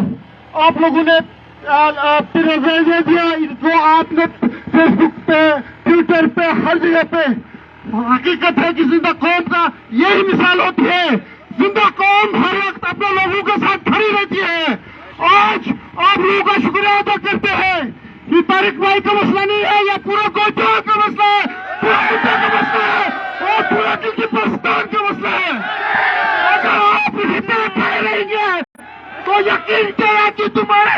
آپ لوگوں نے دے دیا، جو آپ نے فیس بک پہ، ٹویٹر پہ، ہر جگہ پہ، حقیقت ہے کہ زندہ قوم کا یہی مثال ہوتی ہے۔ زندہ قوم ہر وقت اپنے لوگوں کے ساتھ کھڑی رہتی ہے۔ آج آپ لوگوں کا شکریہ ادا کرتے ہیں۔ یہ طارق بھائی کا مسئلہ نہیں ہے، یہ پورا گوجران کا مسئلہ ہے، پورا انڈیا کا مسئلہ ہے اور پورا گلگت بلتستان کا مسئلہ ہے۔ اگر آپ اسی طرح کھڑے رہیں گے تو یقین کیا کہ تمہارے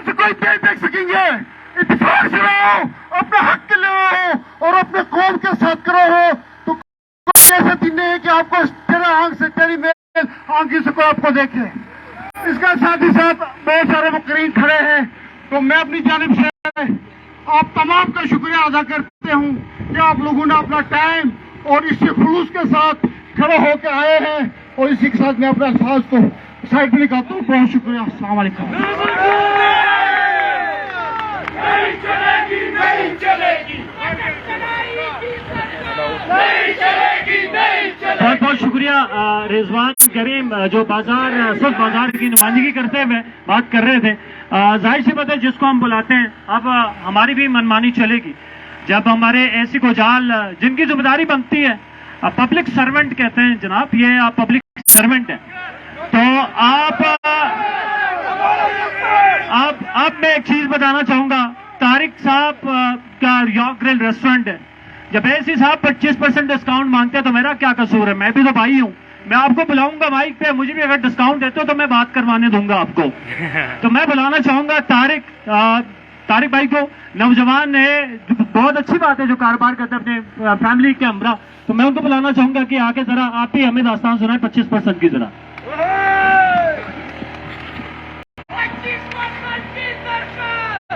سے کوئی دیکھ سکیں گے۔ اتفاق سے رہو، اپنے حق کے لیے رہو اور اپنے قوم کے ساتھ کرو ہو تو کوئی ایسا دن نہیں ہے کہ آپ کو تیرے آنکھ سے، تیری میل آنکھ سے کوئی آپ کو دیکھے۔ اس کا ساتھ ہی ساتھ بہت سارے مقررین کھڑے ہیں، تو میں اپنی جانب سے آپ تمام کا شکریہ ادا کرتے ہوں کہ آپ لوگوں نے اپنا ٹائم اور اسی خلوص کے ساتھ کھڑے ہو کے آئے ہیں، اور اسی کے ساتھ میں اپنے الفاظ کو سائڈ میں نکالتا ہوں۔ بہت شکریہ، السلام علیکم۔ نہیں چلے گی، نہیں چلے گی، نہیں چلے گی، نہیں چلے گی۔ بہت بہت شکریہ رضوان کریم، جو سب بازار کی نمائندگی کرتے ہوئے بات کر رہے تھے۔ ظاہر سی بات ہے، جس کو ہم بلاتے ہیں اب ہماری بھی منمانی چلے گی۔ جب ہمارے ایسی کو جال جن کی ذمہ داری بنتی ہے، پبلک سرونٹ کہتے ہیں جناب، یہ آپ پبلک سرونٹ ہیں، تو آپ میں ایک چیز بتانا چاہوں گا۔ طارق صاحب کا یارک گرل ریسٹورنٹ ہے، جب ایسی صاحب 25% ڈسکاؤنٹ مانگتے ہیں تو میرا کیا قصور ہے؟ میں بھی تو بھائی ہوں، میں آپ کو بلاؤں گا مائک پہ، مجھے بھی اگر ڈسکاؤنٹ دیتے ہو تو میں بات کروانے دوں گا آپ کو۔ تو میں بلانا چاہوں گا طارق بھائی کو، نوجوان ہے، بہت اچھی بات ہے جو کاروبار کرتے ہیں اپنے فیملی کے ہمراہ، تو میں ان کو بلانا چاہوں گا کہ آ کے ذرا آپ ہی ہمیں داستان سنائیں 25% کی ذرا۔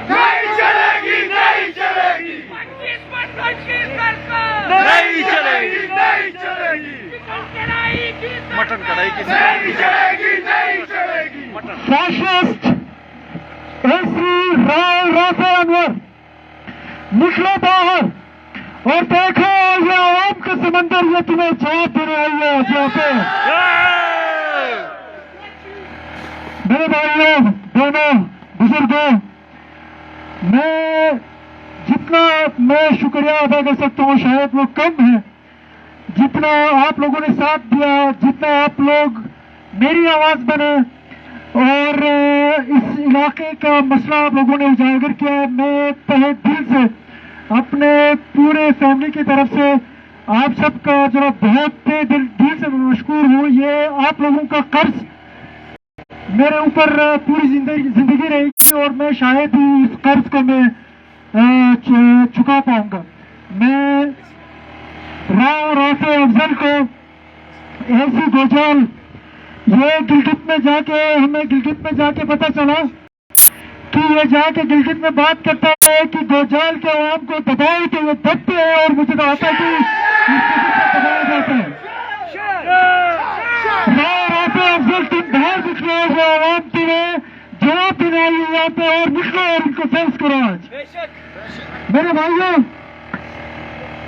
نہیں چلے گی، نہیں چلے گی، نہیں چلے گی، نہیں چلے گی، مٹن کڑھائی کی نہیں چلے گی، نہیں چلے گی۔ فیشسٹ رافع انور نکلو باہر، اور دیکھو یہ عوام کا سمندر یہ تمہیں جواب دینے آئی ہے یہاں پہ. میرے بھائیوں بہنوں بزرگوں، میں جتنا میں شکریہ ادا کر سکتا ہوں شاید وہ کم ہے. جتنا آپ لوگوں نے ساتھ دیا، جتنا آپ لوگ میری آواز بنے اور اس علاقے کا مسئلہ آپ لوگوں نے اجاگر کیا، میں تہہ دل سے اپنے پورے فیملی کی طرف سے آپ سب کا جو بہت دل سے مشکور ہوں. یہ آپ لوگوں کا قرض میرے اوپر پوری زندگی رہے گی اور میں شاید ہی اس قرض کو میں چکا پاؤں گا. میں راؤ رافع افضل کو ایسی گوجال، یہ گلگت میں جا کے ہمیں گلگت میں جا کے پتہ چلا کہ یہ جا کے گلگت میں بات کرتا ہے کہ گوجال کے عوام کو دباؤ تو یہ دبتے ہیں، اور مجھے تو آتا ہے کہ دبایا جاتا ہے. راؤ رافع افضل تم باہر نکلو، جو عوام تمہیں جواب دینے آئی ہے یہاں پہ، اور نکلو اور ان کو فیس کرو. آج میرے بھائیوں،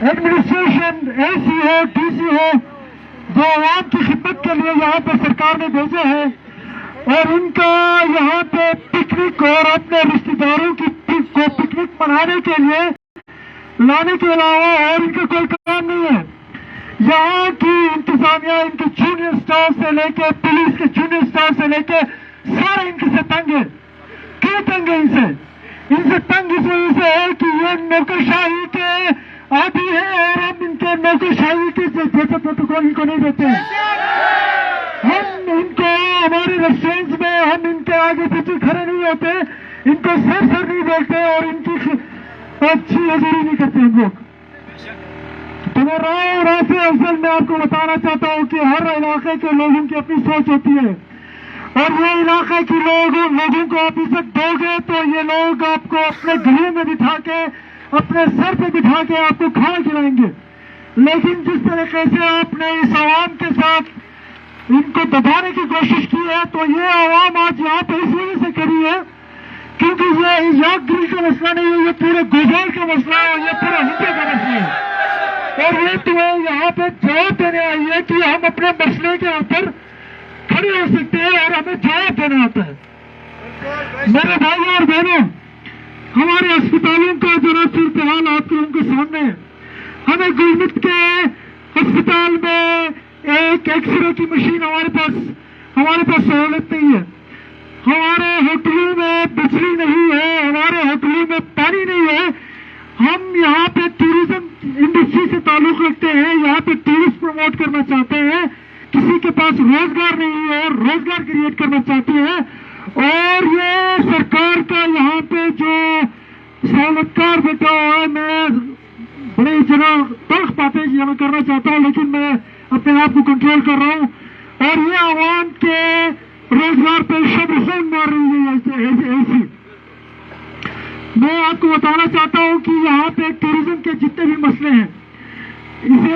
ایڈمنسٹریشن ایسی ہو ڈی سی ہو جو عوام کی خدمت کے لیے یہاں پہ سرکار نے بھیجے ہیں، اور ان کا یہاں پہ پکنک اور اپنے رشتہ داروں کی کو پکنک منانے کے لیے لانے کے علاوہ اور ان کا کوئی کام نہیں ہے. یہاں کی انتظامیہ ان کے جونیئر اسٹاف سے لے کے پولیس کے جونیئر اسٹاف سے لے کے سارے ان سے تنگ ہے. کیوں تنگ ہے؟ ان سے تنگ اس وجہ سے ہے کہ یہ نوکرشاہی کے عادی ہے، اور ہم ان کے نوکرشاہی کے جیسے پروٹوکول ان کو نہیں دیتے. ہم ان کو ہمارے ریسٹورینٹس میں ہم ان کے آگے پیچھے کھڑے نہیں ہوتے، ان کو سر نہیں دیکھتے، اور ان کی اچھی حضوری نہیں کرتے ہم لوگ. تو میں راؤ رافع افضل میں آپ کو بتانا چاہتا ہوں کہ ہر علاقے کے لوگوں کی اپنی سوچ ہوتی ہے، اور یہ علاقے کے لوگوں کو آپ عزت دو گے تو یہ لوگ آپ کو اپنے گھروں میں بٹھا کے اپنے سر پہ بٹھا کے آپ کو کھانا کھلائیں گے. لیکن جس طریقے سے آپ نے اس عوام کے ساتھ ان کو دبانے کی کوشش کی ہے، تو یہ عوام آج یہاں پہ اس وجہ سے کری ہے کیونکہ یہ یاک گری کا مسئلہ نہیں ہے، یہ پورے گوجال کا مسئلہ ہے، اور یہ پورے ہندو کا مسئلہ ہے. اور یہ تمہیں یہاں پہ جواب دینے آئی ہے کہ ہم اپنے مسئلے کے اوپر کھڑے ہو سکتے ہیں اور ہمیں جواب دینا آتا ہے. میرے بھائیوں اور بہنوں، ہمارے اسپتالوں کا جو صورتحال آپ کے ان کے سامنے ہے. ہمیں گلگت کے اسپتال میں ایک ایکس رے کی مشین ہمارے پاس سہولت نہیں ہے. ہمارے ہوٹلوں میں بجلی نہیں ہے، ہمارے ہوٹلوں میں پانی نہیں ہے. ہم یہاں پہ ٹورزم انڈسٹری سے تعلق رکھتے ہیں، یہاں پہ ٹورسٹ پروموٹ کرنا چاہتے ہیں، کسی کے پاس روزگار نہیں ہے اور روزگار کریٹ کرنا چاہتے ہیں. اور یہ سرکار کا یہاں پہ جو سہولتکار بیٹا ہے، میں بڑے تلخ باتیں میں کرنا چاہتا ہوں، لیکن میں اپنے آپ کو کنٹرول کر رہا ہوں. اور یہ عوام کے روزگار پہ شب خون مار رہی ہے. ایسی میں آپ کو بتانا چاہتا ہوں کہ یہاں پہ ٹورزم کے جتنے بھی مسئلے ہیں،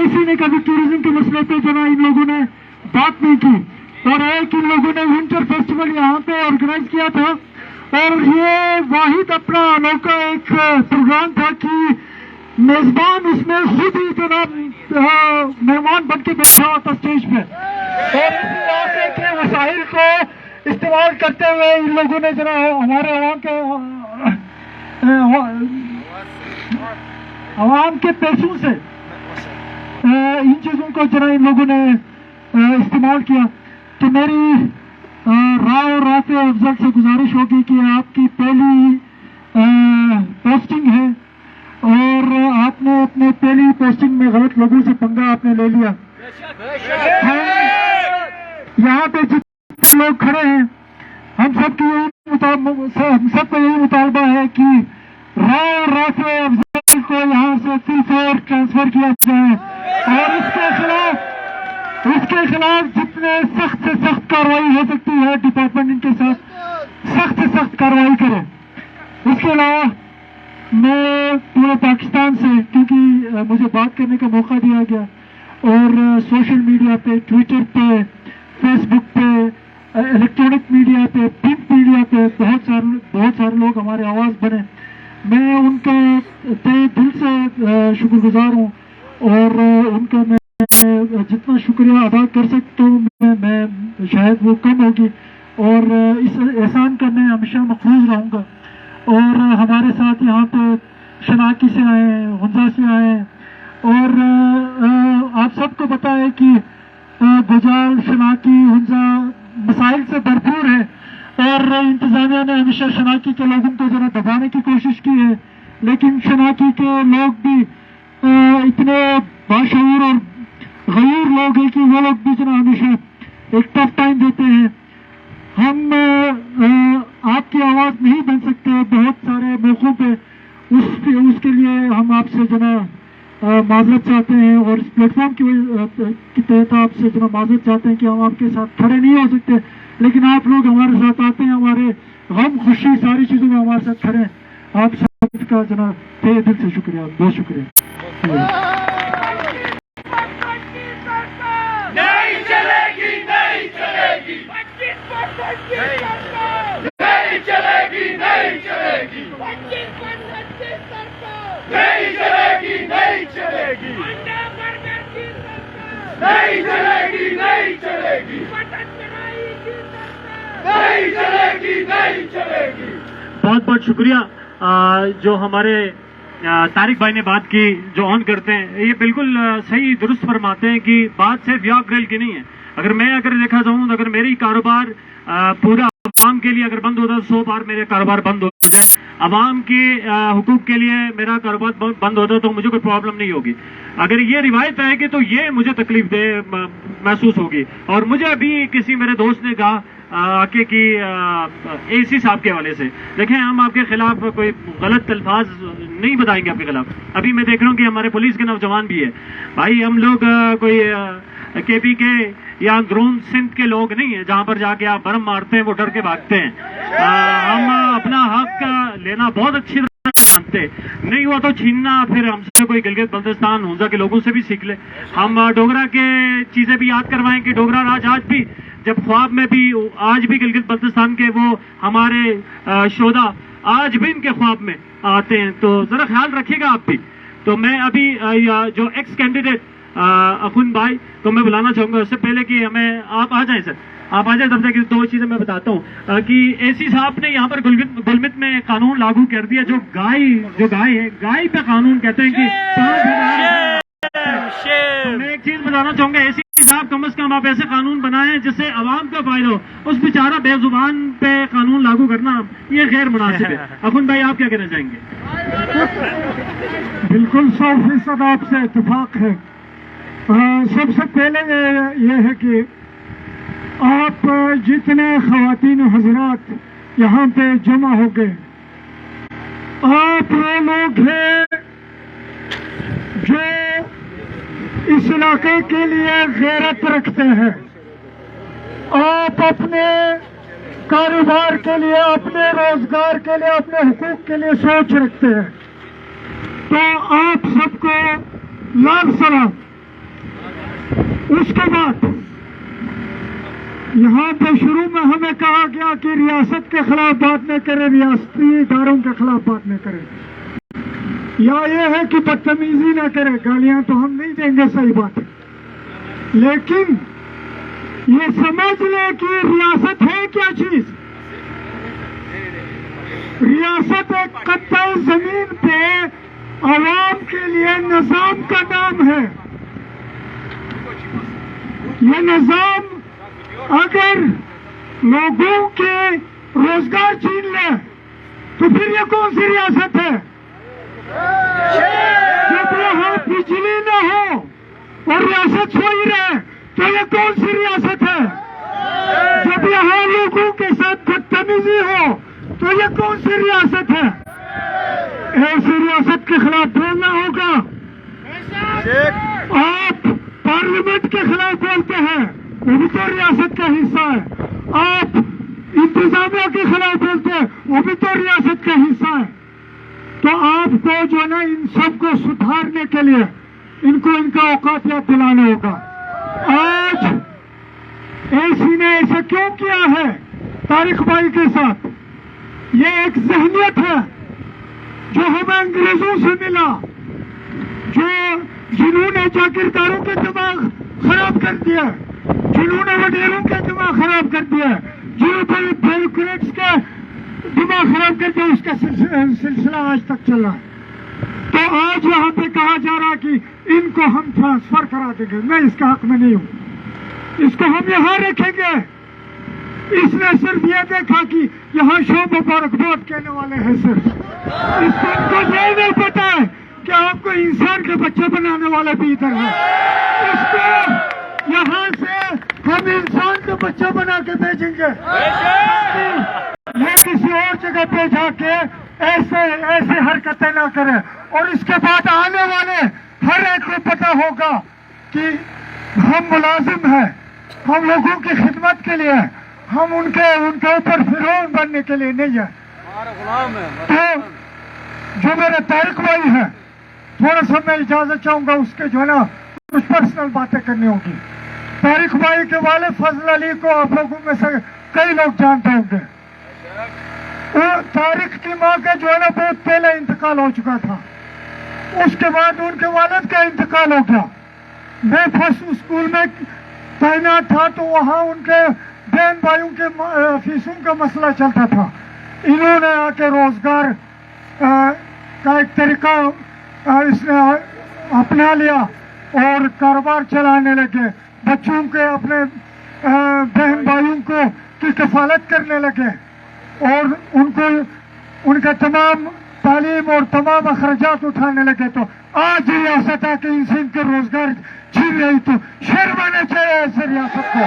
اسی نے کبھی ٹورزم کے مسئلے پہ جو ان لوگوں نے بات نہیں کی. اور ایک ان لوگوں نے ونٹر فیسٹیول یہاں پہ آرگنائز کیا تھا، اور یہ واحد اپنا انوکھا ایک پروگرام تھا کہ میزبان اس میں خود ہی جناب مہمان بن کے بیٹھا ہوا تھا اسٹیج پہ، اور اس علاقے کے وسائل کو استعمال کرتے ہوئے ان لوگوں نے جناب ہمارے عوام کے پیسوں سے ان چیزوں کو جناب ان لوگوں نے استعمال کیا. تو میری راؤ رافع افضل سے گزارش ہوگی کہ آپ کی پہلی پوسٹنگ ہے، اور آپ نے اپنے پہلی پوسٹنگ میں غلط لوگوں سے پنگا آپ نے لے لیا. یہاں پہ جتنے لوگ کھڑے ہیں، ہم سب کو یہی مطالبہ ہے کہ راؤ رافع افضل کو یہاں سے فل فور ٹرانسفر کیا جائے، اور اس کے خلاف جتنے سخت سے سخت کارروائی ہو سکتی ہے ڈپارٹمنٹ ان کے ساتھ سخت سے سخت کارروائی کرے. اس کے علاوہ میں پورے پاکستان سے، کیونکہ مجھے بات کرنے کا موقع دیا گیا، اور سوشل میڈیا پہ، ٹویٹر پہ، فیس بک پہ، الیکٹرانک میڈیا پہ، پرنٹ میڈیا پہ بہت سارے لوگ ہمارے آواز بنے. میں ان کا تہ دل سے شکر گزار ہوں، اور ان کا میں جتنا شکریہ ادا کر سکتا ہوں میں شاید وہ کم ہوگی، اور اس احسان کا میں ہمیشہ مقبول رہوں گا۔ اور ہمارے ساتھ یہاں پہ شناکی سے آئے ہیں، ہنزا سے آئے ہیں، اور آپ سب کو پتا ہے کہ گجال، شناکی، ہنزا مسائل سے بھرپور ہے، اور انتظامیہ نے ہمیشہ شناکی کے لوگوں کو ذرا دبانے کی کوشش کی ہے، لیکن شناکی کے لوگ بھی اتنے باشعور اور غیور لوگ ہیں کہ وہ لوگ بھی ذرا ہمیشہ ایک ٹف ٹائم دیتے ہیں۔ ہم آپ کی آواز نہیں بن سکتے بہت سارے موقعوں پہ، اس کے لیے ہم آپ سے معذرت چاہتے ہیں، اور اس پلیٹ فارم کے تحت آپ سے معذرت چاہتے ہیں کہ ہم آپ کے ساتھ کھڑے نہیں ہو سکتے، لیکن آپ لوگ ہمارے ساتھ آتے ہیں، ہمارے غم خوشی ساری چیزوں میں ہمارے ساتھ کھڑے ہیں۔ آپ سب کا تہ دل سے شکریہ، بہت شکریہ۔ نہیں چلے گی، نہیں چلے گی، نہیں چلے گی، نہیں چلے گی، نہیں چلے گی، نہیں چلے گی، نہیں چلے گی، نہیں چلے گی، نہیں چلے گی، نہیں چلے گی۔ بہت بہت شکریہ۔ جو ہمارے طارق بھائی نے بات کی، جو آن کرتے ہیں، یہ بالکل صحیح درست فرماتے ہیں کہ بات صرف یاک گریل کی نہیں ہے۔ اگر دیکھا جاؤں تو اگر میری کاروبار پورا عوام کے لیے اگر بند ہوتا ہے، 100 بار میرے کاروبار بند ہو جائے، عوام کے حقوق کے لیے میرا کاروبار بند ہوتا ہے تو مجھے کوئی پرابلم نہیں ہوگی۔ اگر یہ روایت رہے گی تو یہ مجھے تکلیف دہ محسوس ہوگی۔ اور مجھے ابھی کسی میرے دوست نے کہا کہ اے سی صاحب کے حوالے سے، دیکھیں ہم آپ کے خلاف کوئی غلط الفاظ نہیں بتائیں گے آپ کے خلاف۔ ابھی میں دیکھ رہا ہوں کہ ہمارے پولیس کے نوجوان بھی ہے بھائی، ہم لوگ کوئی کے پی کے یا اندرون سندھ کے لوگ نہیں ہیں جہاں پر جا کے آپ برم مارتے ہیں وہ ڈر کے بھاگتے ہیں۔ ہم اپنا حق لینا بہت اچھی طرح جانتے، نہیں ہوا تو چھیننا پھر ہم سے کوئی گلگت بلتستان ہنزا کے لوگوں سے بھی سیکھ لے۔ ہم ڈوگرا کے چیزیں بھی یاد کروائیں کہ ڈوگرا راج آج بھی، جب خواب میں بھی آج بھی گلگت بلتستان کے وہ ہمارے شہدا آج بھی ان کے خواب میں آتے ہیں، تو ذرا خیال رکھیے گا آپ بھی۔ تو میں ابھی جو ایکس کینڈیڈیٹ اخن بھائی کو میں بلانا چاہوں گا، اس سے پہلے کہ ہمیں آپ آ جائیں سر، آپ آ جائیں تب تک 2 چیزیں میں بتاتا ہوں کہ اے سی صاحب نے یہاں پر گلمت میں قانون لاگو کر دیا، جو گائے ہے، گائے پہ قانون کہتے ہیں کہ 5000۔ میں ایک چیز بتانا چاہوں گا، اے سی صاحب کم از کم آپ ایسے قانون بنائیں جس سے عوام کا فائدہ ہو، اس بیچارہ بے زبان پہ قانون لاگو کرنا یہ غیر مناسب ہے۔ اخن بھائی آپ کیا کہنا چاہیں گے؟ بالکل 100% آپ سے اتفاق ہے۔ سب سے پہلے یہ ہے کہ آپ جتنے خواتین و حضرات یہاں پہ جمع ہو گئے، آپ وہ لوگ ہیں جو اس علاقے کے لیے غیرت رکھتے ہیں، آپ اپنے کاروبار کے لیے، اپنے روزگار کے لیے، اپنے حقوق کے لیے سوچ رکھتے ہیں، تو آپ سب کو لال سلام۔ اس کے بعد یہاں پہ شروع میں ہمیں کہا گیا کہ ریاست کے خلاف بات نہ کریں، ریاستی اداروں کے خلاف بات نہ کریں، یا یہ ہے کہ بدتمیزی نہ کریں، گالیاں تو ہم نہیں دیں گے، صحیح بات ہے، لیکن یہ سمجھ لیں کہ ریاست ہے کیا چیز۔ ریاست ایک قطع زمین پہ عوام کے لیے نظام کا نام ہے۔ یہ نظام اگر لوگوں کے روزگار چھین لے تو پھر یہ کون سی ریاست ہے؟ جب یہاں بجلی نہ ہو اور ریاست سوئی رہے تو یہ کون سی ریاست ہے؟ جب یہاں لوگوں کے ساتھ بدتمیزی ہو تو یہ کون سی ریاست ہے؟ ایسی ریاست کے خلاف بولنا ہوگا۔ آپ پارلیمنٹ کے خلاف بولتے ہیں، وہ بھی تو ریاست کا حصہ ہے۔ آپ انتظامیہ کے خلاف بولتے ہیں، وہ بھی تو ریاست کا حصہ ہے۔ تو آپ کو جو ہے نا ان سب کو سدھارنے کے لیے ان کو ان کا اوقات یاد دلانا ہوگا۔ آج ایسی نے ایسا کیوں کیا ہے طارق بھائی کے ساتھ؟ یہ ایک ذہنیت ہے जो हमें अंग्रेजों से मिला, जिन्होंने जागीरदारों के दिमाग खराब कर दिया, जिन्होंने वडेरों के दिमाग खराब कर दिया, जिन्होंने ब्यूरोक्रेट्स के दिमाग खराब कर दिया, उसका सिलसिला आज तक चल रहा है। तो आज यहाँ पे कहा जा रहा कि इनको हम ट्रांसफर करा देंगे। मैं इसका हक में नहीं हूँ, इसको हम यहाँ रखेंगे। इसने सिर्फ ये देखा कि यहाँ शो मुबारकबाद कहने वाले हैं, सिर्फ इसको ये नहीं पता है कि आपको इंसान के बच्चे बनाने वाले भी इधर है। इसको यहाँ से हम इंसान के बच्चे बना के भेजेंगे, ये किसी और जगह पे जाके ऐसे हरकतें ना करें। और इसके बाद आने वाले हर एक को पता होगा कि हम मुलाजिम हैं, हम लोगों की खिदमत के लिए, हम उनके ऊपर फिरौन बनने के लिए नहीं है। तो जो मेरे तारिक भाई है, थोड़ा सा मैं इजाजत चाहूंगा, उसके जो है ना कुछ पर्सनल बातें करनी होगी। तारिक भाई के वाले फजल अली को आप लोगों में से कई लोग जानते होंगे। तारिक की माँ का जो है ना बहुत पहले इंतकाल हो चुका था, उसके बाद उनके वालिद का इंतकाल हो गया। मैं फर्स्ट स्कूल में तैनात था, तो वहाँ उनके बहन भाइयों के फीसों का मसला चलता था। इन्होंने आके रोजगार का एक तरीका इसने अपना लिया और कारोबार चलाने लगे, बच्चों के अपने बहन भाइयों को की कफालत करने लगे और उनको उनका तमाम तालीम और तमाम अखराजात उठाने लगे। तो आज रियासत आके इनसे इनके रोजगार छीन रही, तो शर्माना चाहिए ऐसे रियासत को,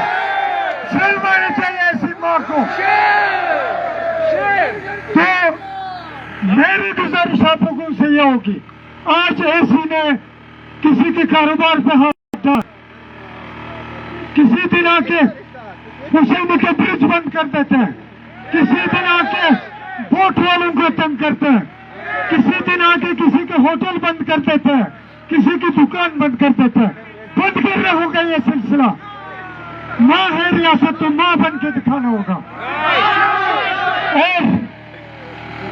शर्माना चाहिए ऐसी माँ को। तो मेरी गुजारिश आप लोगों से यह होगी, आज ऐसी ने किसी के कारोबार पे हाथ डाला, किसी दिन आके हुसैन के ब्रिज बंद कर देते हैं, किसी दिन आके बोट वालों को तंग करते हैं, किसी दिन आके किसी के होटल बंद कर देते हैं, किसी की दुकान बंद कर देते हैं। बंद करना होगा ये सिलसिला। माँ है रियासत, तो माँ बन के दिखाना होगा। और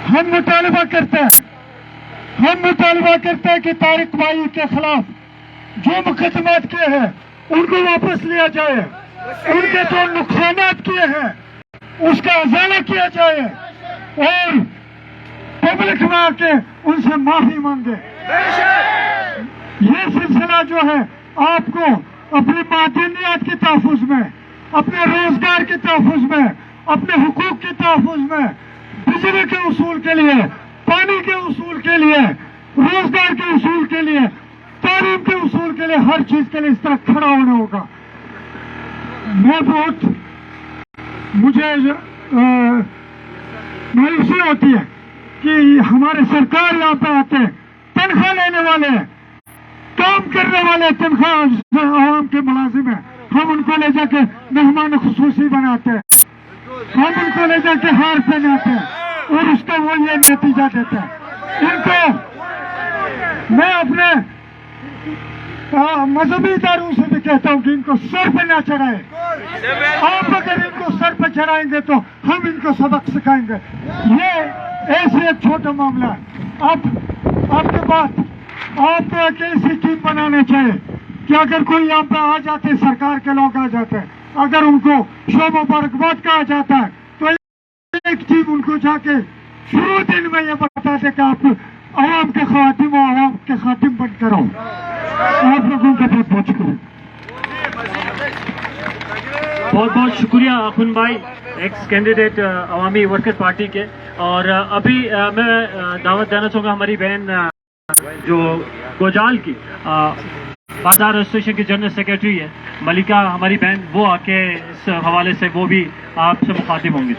हम मुतालबा करते हैं कि तारिक भाई के खिलाफ जो मुकदमात किए हैं उनको वापस लिया जाए, उनके जो नुकसानात किए हैं उसका अजाला किया जाए और पब्लिक में आके उनसे माफी मांगे। ये सिलसिला जो है आपको अपनी मादनियत के तहफ़्फ़ुज़ में, अपने रोजगार के तहफ़्फ़ुज़ में, अपने हुकूक के तहफ़्फ़ुज़ में, बिजली के उसूल के लिए, पानी के उसूल के लिए, रोजगार के उसूल के लिए, तालीम के उसूल के लिए, हर चीज के लिए इस तरह खड़ा होना होगा। मुझे मायूसी होती है कि हमारे सरकार यहाँ पे आते हैं, तनख्वाह लेने वाले हैं, काम करने वाले तनख्वाह आवाम के मुलाजिम हैं, हम उनको ले जाके मेहमान खुसूसी बनाते हैं, हम उनको ले जाके हार पहनाते हैं और उसका वो ये नतीजा देते हैं। इनको मैं अपने मजहबी इदारों से भी कहता हूँ कि इनको सर पे ना चढ़ाए। आप अगर इनको सर पे चढ़ाएंगे तो हम इनको सबक सिखाएंगे। ये ऐसे एक छोटा मामला है। अब आपके बाद आपको एक ऐसी टीम बनाना चाहिए कि अगर कोई यहाँ पे आ जाते, सरकार के लोग आ जाते हैं, अगर उनको शो मुबारकबाद कहा जाता है तो एक टीम उनको जाके शुरू दिन में ये बता दे कि आप आवाम के खातिम और आवाम के खातिम बन कर आओ। आप लोगों का बहुत बहुत शुक्रिया। बहुत बहुत शुक्रिया अखुन भाई, एक्स कैंडिडेट अवामी वर्कर्स पार्टी के। और अभी मैं दावत देना चाहूँगा हमारी बहन जो गोजाल की बाजार एसोसिएशन की जनरल सेक्रेटरी है मलिका, हमारी बहन, वो आके इस हवाले से वो भी आपसे मुखातिब होंगी।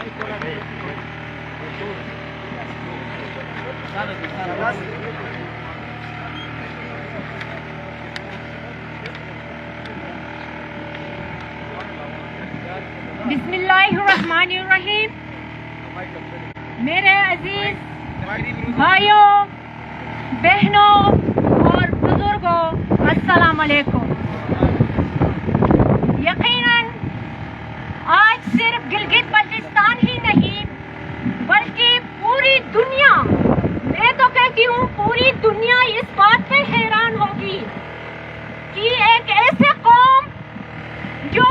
बिस्मिल्लाहिर्रहमानिर्रहीम। मेरे अजीज भाइयों, बहनों और बुजुर्गों, अस्सलाम वालेकुम। यकीनन आज सिर्फ गिलगित बल्तिस्तान ही नहीं बल्कि पूरी दुनिया, मैं तो कहती اس بات پہ حیران ہوگی کہ ایک ایسے قوم جو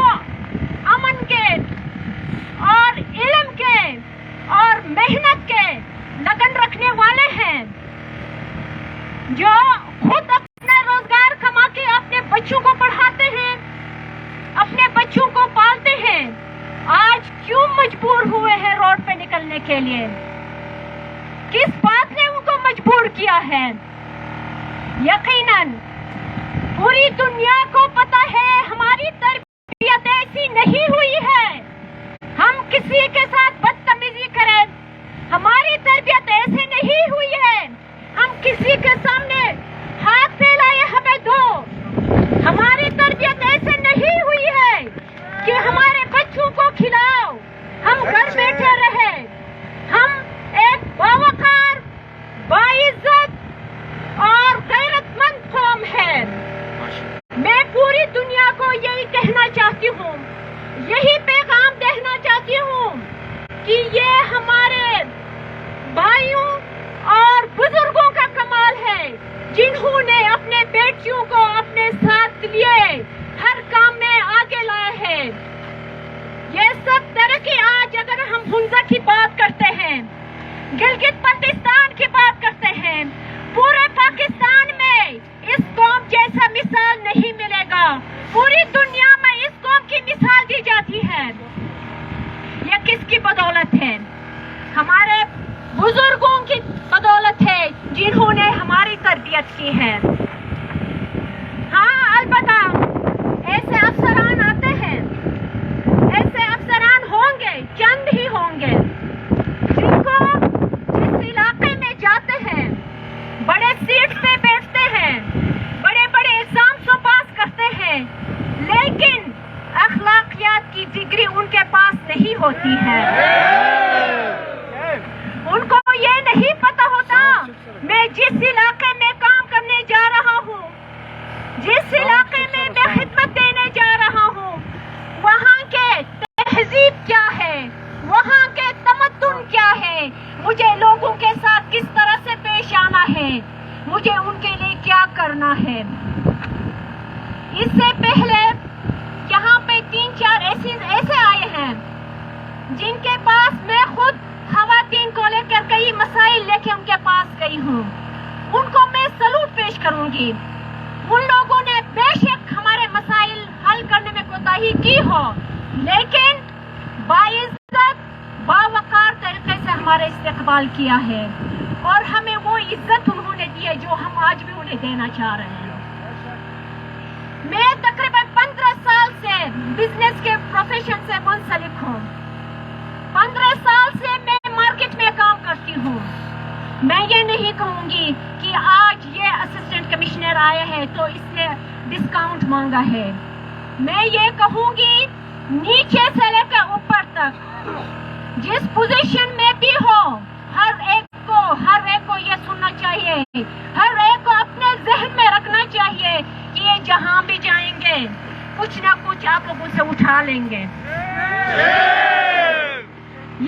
امن کے اور علم کے اور محنت کے لگن رکھنے والے ہیں، جو خود اپنا روزگار کما کے اپنے بچوں کو پڑھاتے ہیں، اپنے بچوں کو پالتے ہیں، آج کیوں مجبور ہوئے ہیں روڈ پہ نکلنے کے لیے؟ کس بات نے ان کو مجبور کیا ہے؟ یقیناً پوری دنیا کو پتا ہے ہماری تربیت ایسی نہیں ہوئی ہے ہم کسی کے ساتھ بدتمیزی کریں، ہماری تربیت ایسے نہیں ہوئی ہے ہم کسی کے سامنے ہاتھ پھیلائے ہمیں دو، ہماری تربیت ایسے نہیں ہوئی ہے کہ ہمارے بچوں کو کھلاؤ، ہم گھر بیٹھے رہے۔ ہم ایک باوقار، باعزت اور غیرت مند قوم ہے۔ میں پوری دنیا کو یہی کہنا چاہتی ہوں، یہی پیغام دینا چاہتی ہوں کہ یہ ہمارے بھائیوں اور بزرگوں کا کمال ہے جنہوں نے اپنے بیٹیوں کو اپنے ساتھ لیے ہر کام میں آگے لائے ہیں۔ یہ سب ترقی آج اگر ہم ہنزا کی بات کرتے ہیں، گلگت بلتستان کی بات کرتے ہیں، پورے پاکستان میں اس قوم جیسا مثال نہیں ملے گا، پوری دنیا میں اس قوم کی مثال دی جاتی ہے۔ یہ کس کی بدولت ہے؟ ہمارے بزرگوں کی بدولت ہے جنہوں نے ہماری تربیت کی ہے۔ ہاں البتہ ایسے افسران آتے ہیں، ایسے افسران ہوں گے، چند ہی ہوں گے، جن کو جس علاقے میں جاتے ہیں بڑے سیٹ پہ بیٹھتے ہیں، بڑے بڑے ایگزامس کو پاس کرتے ہیں، لیکن اخلاقیات کی ڈگری ان کے پاس نہیں ہوتی ہے۔ ان کو یہ نہیں پتا ہوتا میں جس علاقے میں کام کرنے جا رہا ہوں، جس علاقے میں میں خدمت دینے جا رہا ہوں، وہاں کے تہذیب کیا ہے، وہاں کے تمدن کیا ہے، مجھے لوگوں کے ساتھ کس طرح سے پیش آنا ہے، مجھے ان کے لیے کیا کرنا ہے۔ اس سے پہلے یہاں پہ 3-4 ایسے آئے ہیں جن کے پاس میں خود خواتین کو لے کر کئی مسائل لے کے ان کے پاس گئی ہوں، ان کو میں سلوٹ پیش کروں گی۔ ان لوگوں نے بے شک ہمارے مسائل حل کرنے میں کوتاہی کی ہو، لیکن باعزت باوقار طریقے سے ہمارا استقبال کیا ہے، اور ہمیں وہ عزت انہوں نے دی ہے جو ہم آج بھی انہیں دینا چاہ رہے ہیں۔ میں تقریباً 15 سال سے بزنس کے پروفیشن سے منسلک ہوں، 15 سال سے میں مارکیٹ میں کام کرتی ہوں۔ میں یہ نہیں کہوں گی کہ آج یہ اسسٹنٹ کمشنر آیا ہے تو اس نے ڈسکاؤنٹ مانگا ہے، میں یہ کہوں گی نیچے سے لے کر اوپر تک جس پوزیشن میں بھی ہو، ہر ایک کو یہ سننا چاہیے، ہر ایک کو اپنے ذہن میں رکھنا چاہیے کہ یہ جہاں بھی جائیں گے کچھ نہ کچھ آپ لوگوں سے اٹھا لیں گے،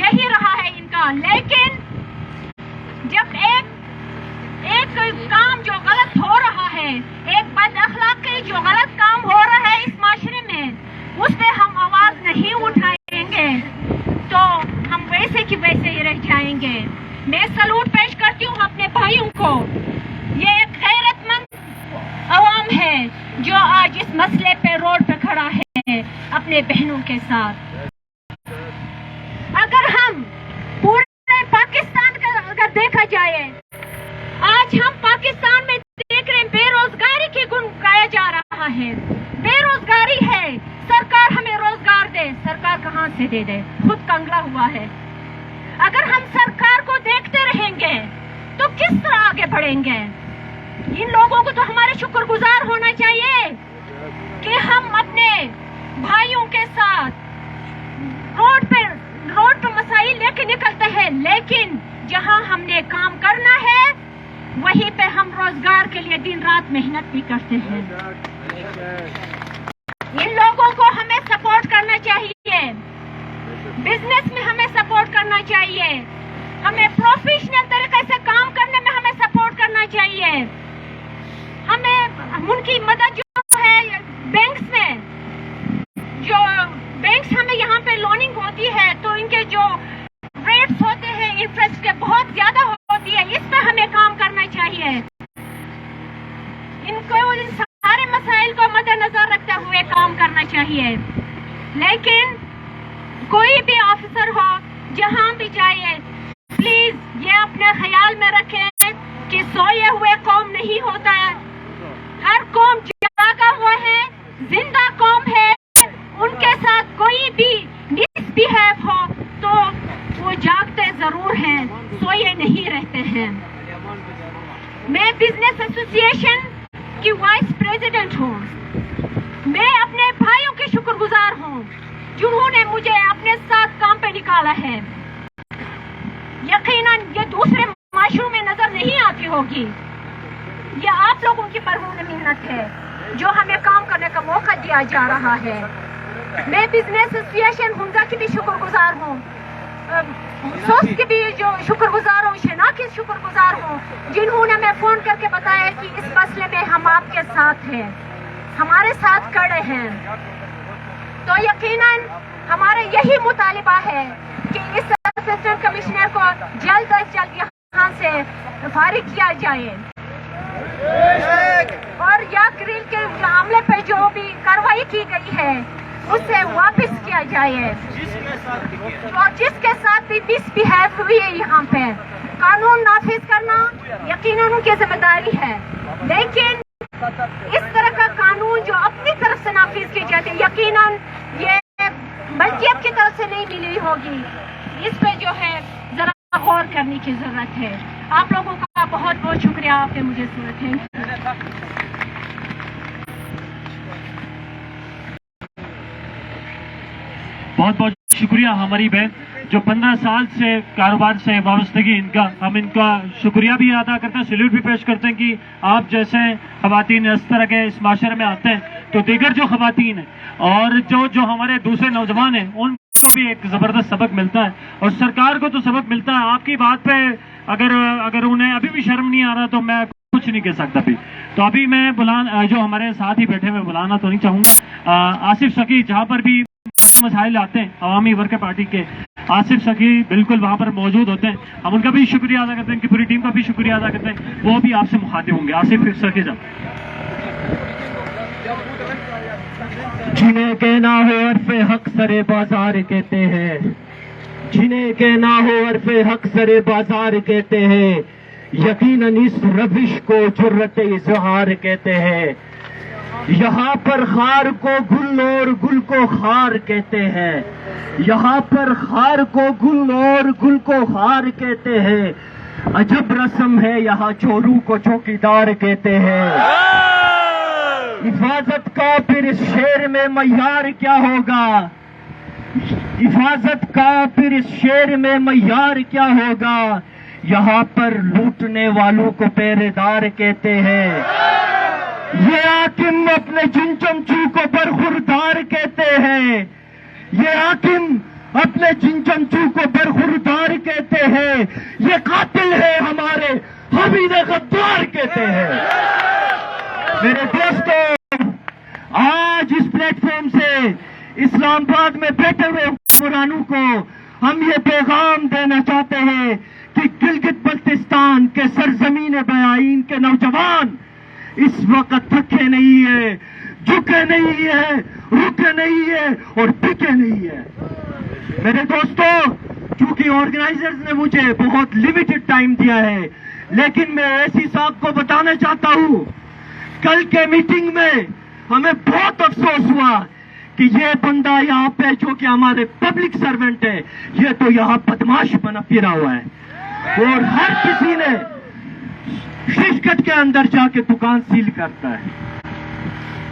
یہی رہا ہے ان کا۔ لیکن جب ایک کام جو غلط ہو رہا ہے، ایک بد اخلاقی جو غلط کام ہو رہا ہے اس معاشرے میں، اس پہ ہم آواز نہیں اٹھائیں گے تو ہم ویسے کی ویسے ہی رہ جائیں گے۔ میں سلوٹ پیش کرتی ہوں اپنے بھائیوں کو، یہ ایک غیرت مند عوام ہے جو آج اس مسئلے پہ روڈ پہ کھڑا ہے اپنے بہنوں کے ساتھ۔ اگر ہم پورے پاکستان کا اگر دیکھا جائے، آج ہم پاکستان میں دیکھ رہے ہیں بے روزگاری کی گن گایا جا رہا ہے، بے روزگاری ہے، سرکار ہمیں روزگار دے، سرکار کہاں سے دے دے، خود کنگلا ہوا ہے۔ اگر ہم سرکار کو دیکھتے رہیں گے تو کس طرح آگے بڑھیں گے؟ ان لوگوں کو تو ہمارے شکر گزار ہونا چاہیے کہ ہم اپنے بھائیوں کے ساتھ روڈ پہ مسائل لے کے نکلتے ہیں، لیکن جہاں ہم نے کام کرنا ہے وہیں پہ ہم روزگار کے لیے دن رات محنت بھی کرتے ہیں۔ ان لوگوں کو ہمیں سپورٹ کرنا چاہیے، بزنس میں ہمیں سپورٹ کرنا چاہیے، ہمیں پروفیشنل طریقے سے کام کرنے میں ہمیں سپورٹ کرنا چاہیے۔ की मदद जो है बैंक्स में, जो बैंक्स हमें यहाँ पे लोनिंग होती है तो इनके जो रेट्स होते हैं इंटरेस्ट के बहुत ज्यादा होती है, इस पे हमें काम करना चाहिए। इनको इन सारे मसाइल को मद्देनजर रखते हुए काम करना चाहिए। लेकिन कोई भी ऑफिसर हो जहाँ भी जाए, प्लीज ये अपने ख्याल में रखें कि सोए हुए कौम नहीं होता है, हर कौम जागा हुआ है, जिंदा कौम है। उनके साथ कोई भी मिसबिहेव हो तो वो जागते जरूर हैं, सोए नहीं रहते हैं। मैं बिजनेस एसोसिएशन की वाइस प्रेसिडेंट हूँ। मैं अपने भाइयों की शुक्रगुजार हूँ जिन्होंने मुझे अपने साथ काम पे निकाला है। यकीनन ये दूसरे माशरों में नजर नहीं आती होगी, ये आप लोगों की बरहून मिन्नत है जो हमें काम करने का मौका दिया जा रहा है। मैं बिजनेस एसोसिएशन हुंजा की भी शुक्रगुजार हूँ, सोस की भी जो शुक्रगुजार हूँ, शिना की शुक्रगुजार हूँ जिन्होंने हमें फोन करके बताया कि इस मसले में हम आपके साथ हैं, हमारे साथ खड़े हैं। तो यकीनन हमारा यही मुतालिबा है कि इस असिस्टेंट कमिश्नर को जल्द अज जल्द यहाँ से फारिग किया जाए और या ग्रिल के मामले पे जो भी कार्रवाई की गई है उसे वापस किया जाए। और जिसके साथ भी मिसबिहेव हुई है यहाँ पे कानून नाफिज करना यकीनन उनकी जिम्मेदारी है, लेकिन इस तरह का कानून जो अपनी तरफ से नाफिज की जाती है यकीनन ये मलकियत की तरफ से नहीं मिली होगी। इस पे जो है जरा गौर करने की जरूरत है। आप लोगों का बहुत बहुत शुक्रिया, आपने मुझे सुना। Thank you. बहुत बहुत शुक्रिया हमारी बहन जो 15 साल से कारोबार से वाबस्तगी इनका, हम इनका शुक्रिया भी अदा करते हैं, सैल्यूट भी पेश करते हैं कि आप जैसे खवातीन इस तरह के इस माशरे में आते हैं तो दीगर जो खवातीन हैं और जो हमारे दूसरे नौजवान हैं उनको भी एक जबरदस्त सबक मिलता है और सरकार को तो सबक मिलता है। आपकी बात पे अगर उन्हें अभी भी शर्म नहीं आ रहा तो मैं कुछ नहीं कह सकता अभी। तो अभी मैं जो हमारे साथ ही बैठे हुए बुलाना तो नहीं चाहूंगा, आसिफ सकी जहाँ पर भी मसाइल आते हैं अवामी वर्कर पार्टी के, आसिफ सकी बिल्कुल वहां पर मौजूद होते हैं। हम उनका भी शुक्रिया अदा करते हैं कि पूरी टीम का भी शुक्रिया अदा करते हैं, वो भी आपसे मुखातिब होंगे। आसिफ सकी साहब। जिन्हें कहना हो अर्फे हक सरे बाजार कहते हैं, जिन्हें कहना हो अर्फे हक सरे बाजार कहते हैं, यकीनन इस रविश को जुर्रत इजहार कहते हैं। यहाँ पर खार को गुल और गुल को खार कहते हैं, यहाँ पर खार को गुल और गुल को खार कहते हैं। अजब रस्म है यहाँ चोरू को चौकीदार कहते हैं। हिफाजत का फिर इस शेर में मय्यार क्या होगा, हिफाजत का फिर इस शेर में मय्यार क्या होगा। यहाँ पर लूटने वालों को पहरेदार कहते हैं। ये हाकिम अपने जिन चमचू को बरखुरदार कहते हैं, ये हाकिम अपने जिन चमचू को बरखुरदार कहते हैं। ये कातिल है हमारे हमीद गद्दार कहते हैं। मेरे दोस्तों, आज इस प्लेटफॉर्म से इस्लामाबाद में बैठे हुए हुक्मरानों को हम ये पैगाम देना चाहते हैं कि गिलगित बल्तिस्तान के सरजमीन बयाईन के नौजवान इस वक्त थके नहीं है, झुके नहीं है, रुके नहीं है और बिके नहीं है। मेरे दोस्तों, चूंकि ऑर्गेनाइजर्स ने मुझे बहुत लिमिटेड टाइम दिया है, लेकिन मैं ऐसी साहब को बताना चाहता हूं, कल के मीटिंग में हमें बहुत अफसोस हुआ कि ये बंदा यहाँ पे जो कि हमारे पब्लिक सर्वेंट है, ये तो यहाँ बदमाश बना फिरा हुआ है और हर किसी ने शिशकट के अंदर जाके दुकान सील करता है,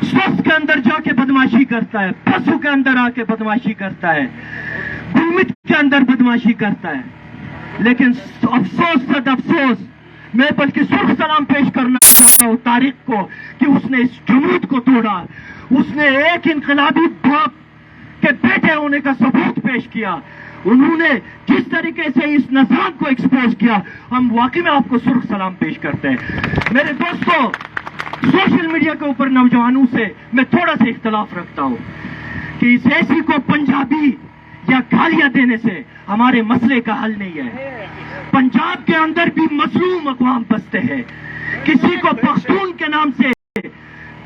स्वस्थ के अंदर जाके बदमाशी करता है, पशु के अंदर आके बदमाशी करता है, गुलमित के अंदर बदमाशी करता है। लेकिन अफसोस सद अफसोस, मैं बल्कि सुर्ख सलाम पेश करना चाहता हूँ तारिक को कि उसने इस जुनूद को तोड़ा, उसने एक इनकलाबी बाप के बेटे होने का सबूत पेश किया। उन्होंने जिस तरीके से इस निजाम को एक्सपोज किया, हम वाकई में आपको सुर्ख सलाम पेश करते हैं। मेरे दोस्तों, सोशल मीडिया के ऊपर नौजवानों से मैं थोड़ा सा इख्तलाफ रखता हूँ कि इस ऐसी को पंजाबी या गालियां देने से हमारे मसले का हल नहीं है। पंजाब के अंदर भी मजलूम अक़वाम बसते हैं, किसी को पख्तून के नाम से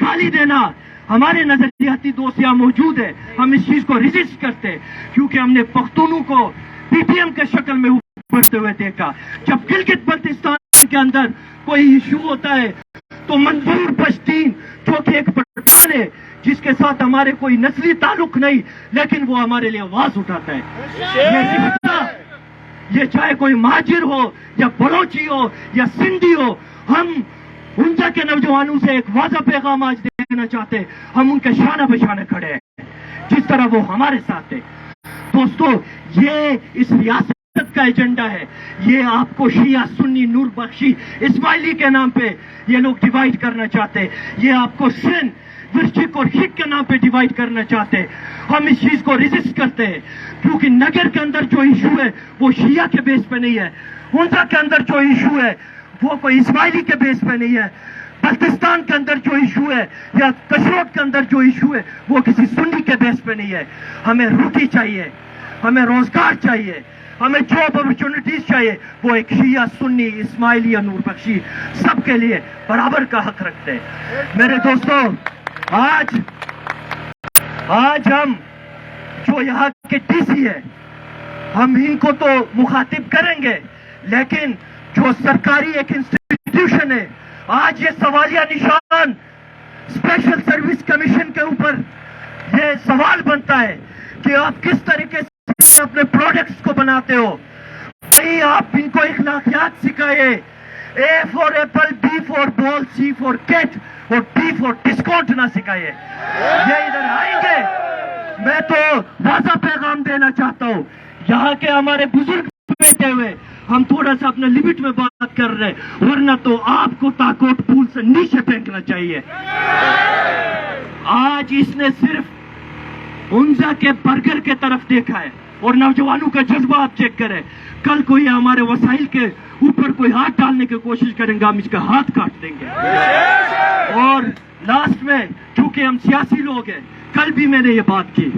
गाली देना, हमारे नजरियाती दोस्त यहाँ मौजूद है, हम इस चीज को रिजिस्ट करते हैं क्योंकि हमने पख्तूनों को पीटीएम के शक्ल में उभरते हुए देखा। जब गिलगित बल्तिस्तान के अंदर कोई इशू होता है तो मंजूर पश्तीन जो कि एक पठान है जिसके साथ हमारे कोई नस्ली ताल्लुक नहीं, लेकिन वो हमारे लिए आवाज उठाता है। ये चाहे कोई महाजिर हो या बलोची हो या सिंधी हो, हम उनका के नौजवानों से एक वाज़ा पैगाम आज देना चाहते हैं। हम उनके शाना बशाने खड़े हैं जिस तरह वो हमारे साथ है। दोस्तों, ये इस रियासत का एजेंडा है। ये आपको शिया सुन्नी नूर बख्शी इस्माइली के नाम पे ये लोग डिवाइड करना चाहते हैं। ये आपको सिंध विरशिक और शिक के नाम पे डिवाइड करना चाहते हैं। हम इस चीज को रेजिस्ट करते हैं क्योंकि नगर के अंदर जो इशू है वो शिया के बेस पे नहीं है, हुंजा के अंदर जो इशू है वो कोई इस्माइली के बेस पे नहीं है, बल्तिस्तान के अंदर जो इशू है या कशरोट के अंदर जो इशू है वो किसी सुन्नी के बेस पे नहीं है। हमें रोटी चाहिए, हमें रोजगार चाहिए, हमें जॉब अपॉर्चुनिटीज चाहिए। वो एक शिया सुन्नी इस्माइली या नूर बख्शी सबके लिए बराबर का हक रखते हैं। मेरे दोस्तों, आज हम जो यहाँ के डीसी है हम इनको तो मुखातिब करेंगे, लेकिन जो सरकारी एक इंस्टीट्यूशन है, आज ये सवालिया निशान स्पेशल सर्विस कमीशन के ऊपर ये सवाल बनता है कि आप किस तरीके से अपने प्रोडक्ट्स को बनाते हो। भाई, आप इनको इखलाकियात सिखाइए। A for apple, B for ball, C for cat और डी फॉर डिस्काउंट ना सिखाइए। ये इधर आएंगे, मैं तो वाज़ा पैगाम देना चाहता हूँ। यहाँ के हमारे बुजुर्ग बैठे हुए, हम थोड़ा सा अपने लिमिट में बात कर रहे हैं, वरना तो आपको ताकोट पूल से नीचे फेंकना चाहिए। आज इसने सिर्फ उनजा के बर्गर के तरफ देखा है और नौजवानों का जज्बा आप चेक करें। कल कोई हमारे वसाइल के ऊपर कोई हाथ डालने की कोशिश करेंगे, हम इसका हाथ काट देंगे। और लास्ट में, क्योंकि हम सियासी लोग हैं, कल भी मैंने ये बात की,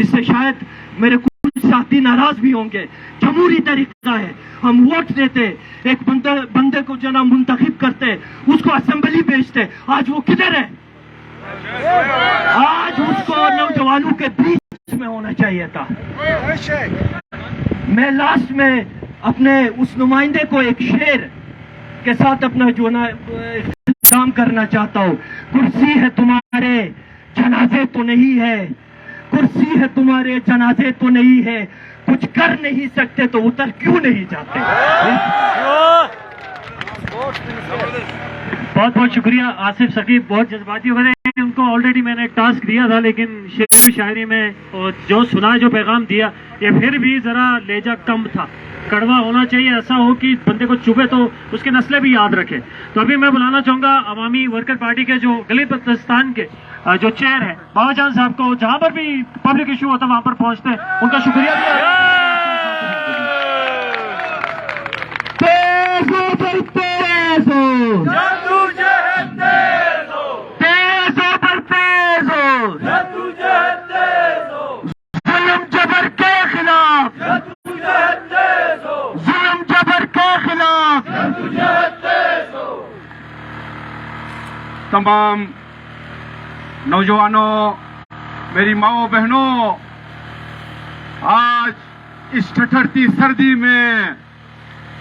इससे शायद मेरे कुछ साथी नाराज भी होंगे। जमहूरी तरीका है, हम वोट देते, एक बंदे को जना मुंतखब करते, उसको असेंबली भेजते। आज वो किधर है? आज उसको नौजवानों के बीच में होना चाहिए था। मैं लास्ट में अपने उस नुमाइंदे को एक शेर के साथ अपना जो ना काम करना चाहता हूँ। कुर्सी है तुम्हारे जनाजे तो नहीं है, कुर्सी है तुम्हारे जनाजे तो नहीं है, कुछ कर नहीं सकते तो उतर क्यों नहीं जाते। बहुत बहुत शुक्रिया आसिफ सकीब, बहुत जज्बाती हो गए। उनको ऑलरेडी मैंने टास्क दिया था, लेकिन शेर शायरी में जो सुना, जो पैगाम दिया, ये फिर भी जरा लेजा कम था, कड़वा होना चाहिए, ऐसा हो कि बंदे को चुभे तो उसके नस्लें भी याद रखे। तो अभी मैं बुलाना चाहूंगा अवामी वर्कर पार्टी के जो गिलगित बल्तिस्तान के जो चेयर है बाबा जान साहब को, जहां पर भी पब्लिक इशू होता है वहां पर पहुंचते हैं, उनका शुक्रिया तमाम नौजवानों, मेरी माओ बहनों, आज इस ठठरती सर्दी में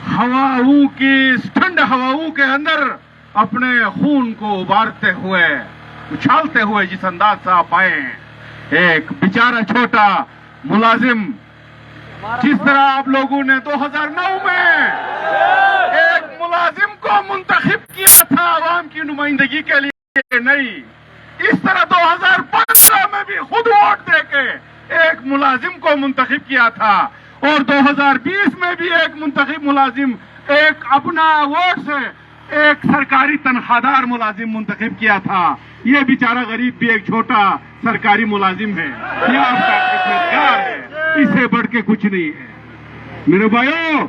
हवाओं की, इस ठंड हवाओं के अंदर अपने खून को उबारते हुए, उछालते हुए जिस अंदाज से आप आए, एक बेचारा छोटा मुलाजिम, जिस तरह आप लोगों ने 2009 में एक मुलाजिम को मुंतखब किया था आवाम की नुमाइंदगी के लिए, नहीं, इस तरह 2015 में भी खुद वोट देके एक मुलाजिम को मुंतखब किया था, और 2020 में भी एक मुंतखब मुलाजिम, एक अपना वोट से एक सरकारी तनख्वाहदार मुलाजिम मुंतखब किया था। ये बेचारा गरीब भी एक छोटा सरकारी मुलाजिम है, ये आपका खिदमतगार है, इससे बढ़ के कुछ नहीं है। मेरे भाइयों,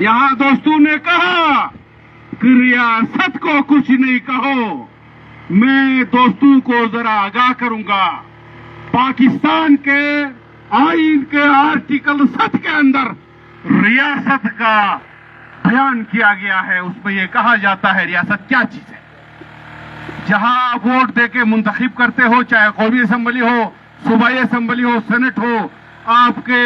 यहाँ दोस्तों ने कहा कि रियासत को कुछ नहीं कहो, मैं दोस्तों को जरा आगाह करूंगा, पाकिस्तान के आइन के आर्टिकल 7 के अंदर रियासत का बयान किया गया है। उसमें यह कहा जाता है रियासत क्या चीज है। जहां आप वोट देके मुंतखब करते हो, चाहे कौमी असम्बली हो, सूबाई असम्बली हो, सेनेट हो, आपके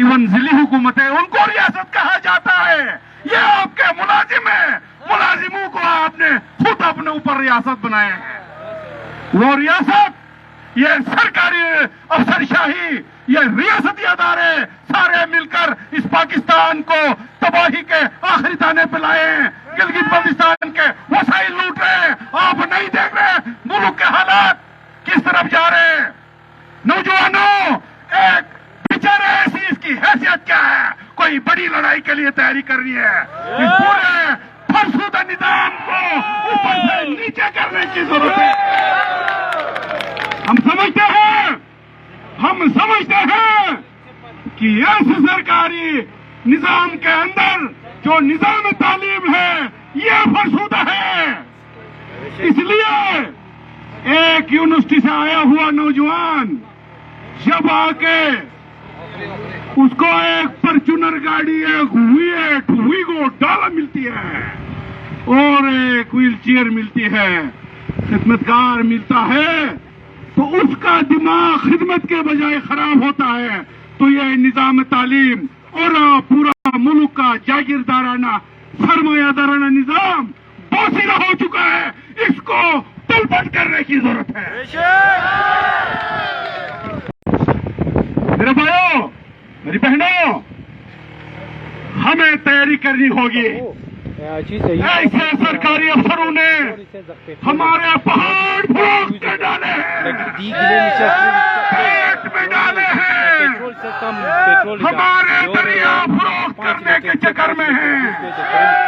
इवन जिली हुकूमतें, उनको रियासत कहा जाता है। ये आपके मुलाजिम है, मुलाजिमों को आपने खुद अपने ऊपर रियासत बनाए हैं। वो रियासत, ये सरकारी अफसरशाही, ये रियासती अदारे सारे मिलकर इस पाकिस्तान को तबाही के आखिरी दाने पे लाए हैं। गिलगित बल्तिस्तान के वसाइल लूट रहे हैं। आप नहीं देख रहे मुल्क के हालात किस तरफ जा रहे हैं। नौजवानों, एक बेचारे ऐसी इसकी हैसियत क्या है, कोई बड़ी लड़ाई के लिए तैयारी कर रही है। इस पूरे फरसुदा निजाम को ऊपर से नीचे करने की जरूरत है। हम समझते हैं कि इस सरकारी निजाम के अंदर जो निजाम तालीम है ये फरसुदा है। इसलिए एक यूनिवर्सिटी से आया हुआ नौजवान जब आके उसको एक फॉर्च्यूनर गाड़ी, एक वीगो डाला मिलती है और एक व्हील चेयर मिलती है, खिदमतकार मिलता है, तो उसका दिमाग खिदमत के बजाय खराब होता है। तो यह निजाम तालीम और पूरा मुल्क का जागीरदाराना सरमायादाराना निजाम बोसीदा हो चुका है। इसको तलपट करने की जरूरत है। मेरे भाइयों, मेरी बहनों, हमें तैयारी करनी होगी। ऐसे सरकारी अफसरों ने हमारे पहाड़ फरोख्त कर डाले हैं, पेट में डाले हैं, हमारे दरिया फरोख्त करने के चक्कर में है।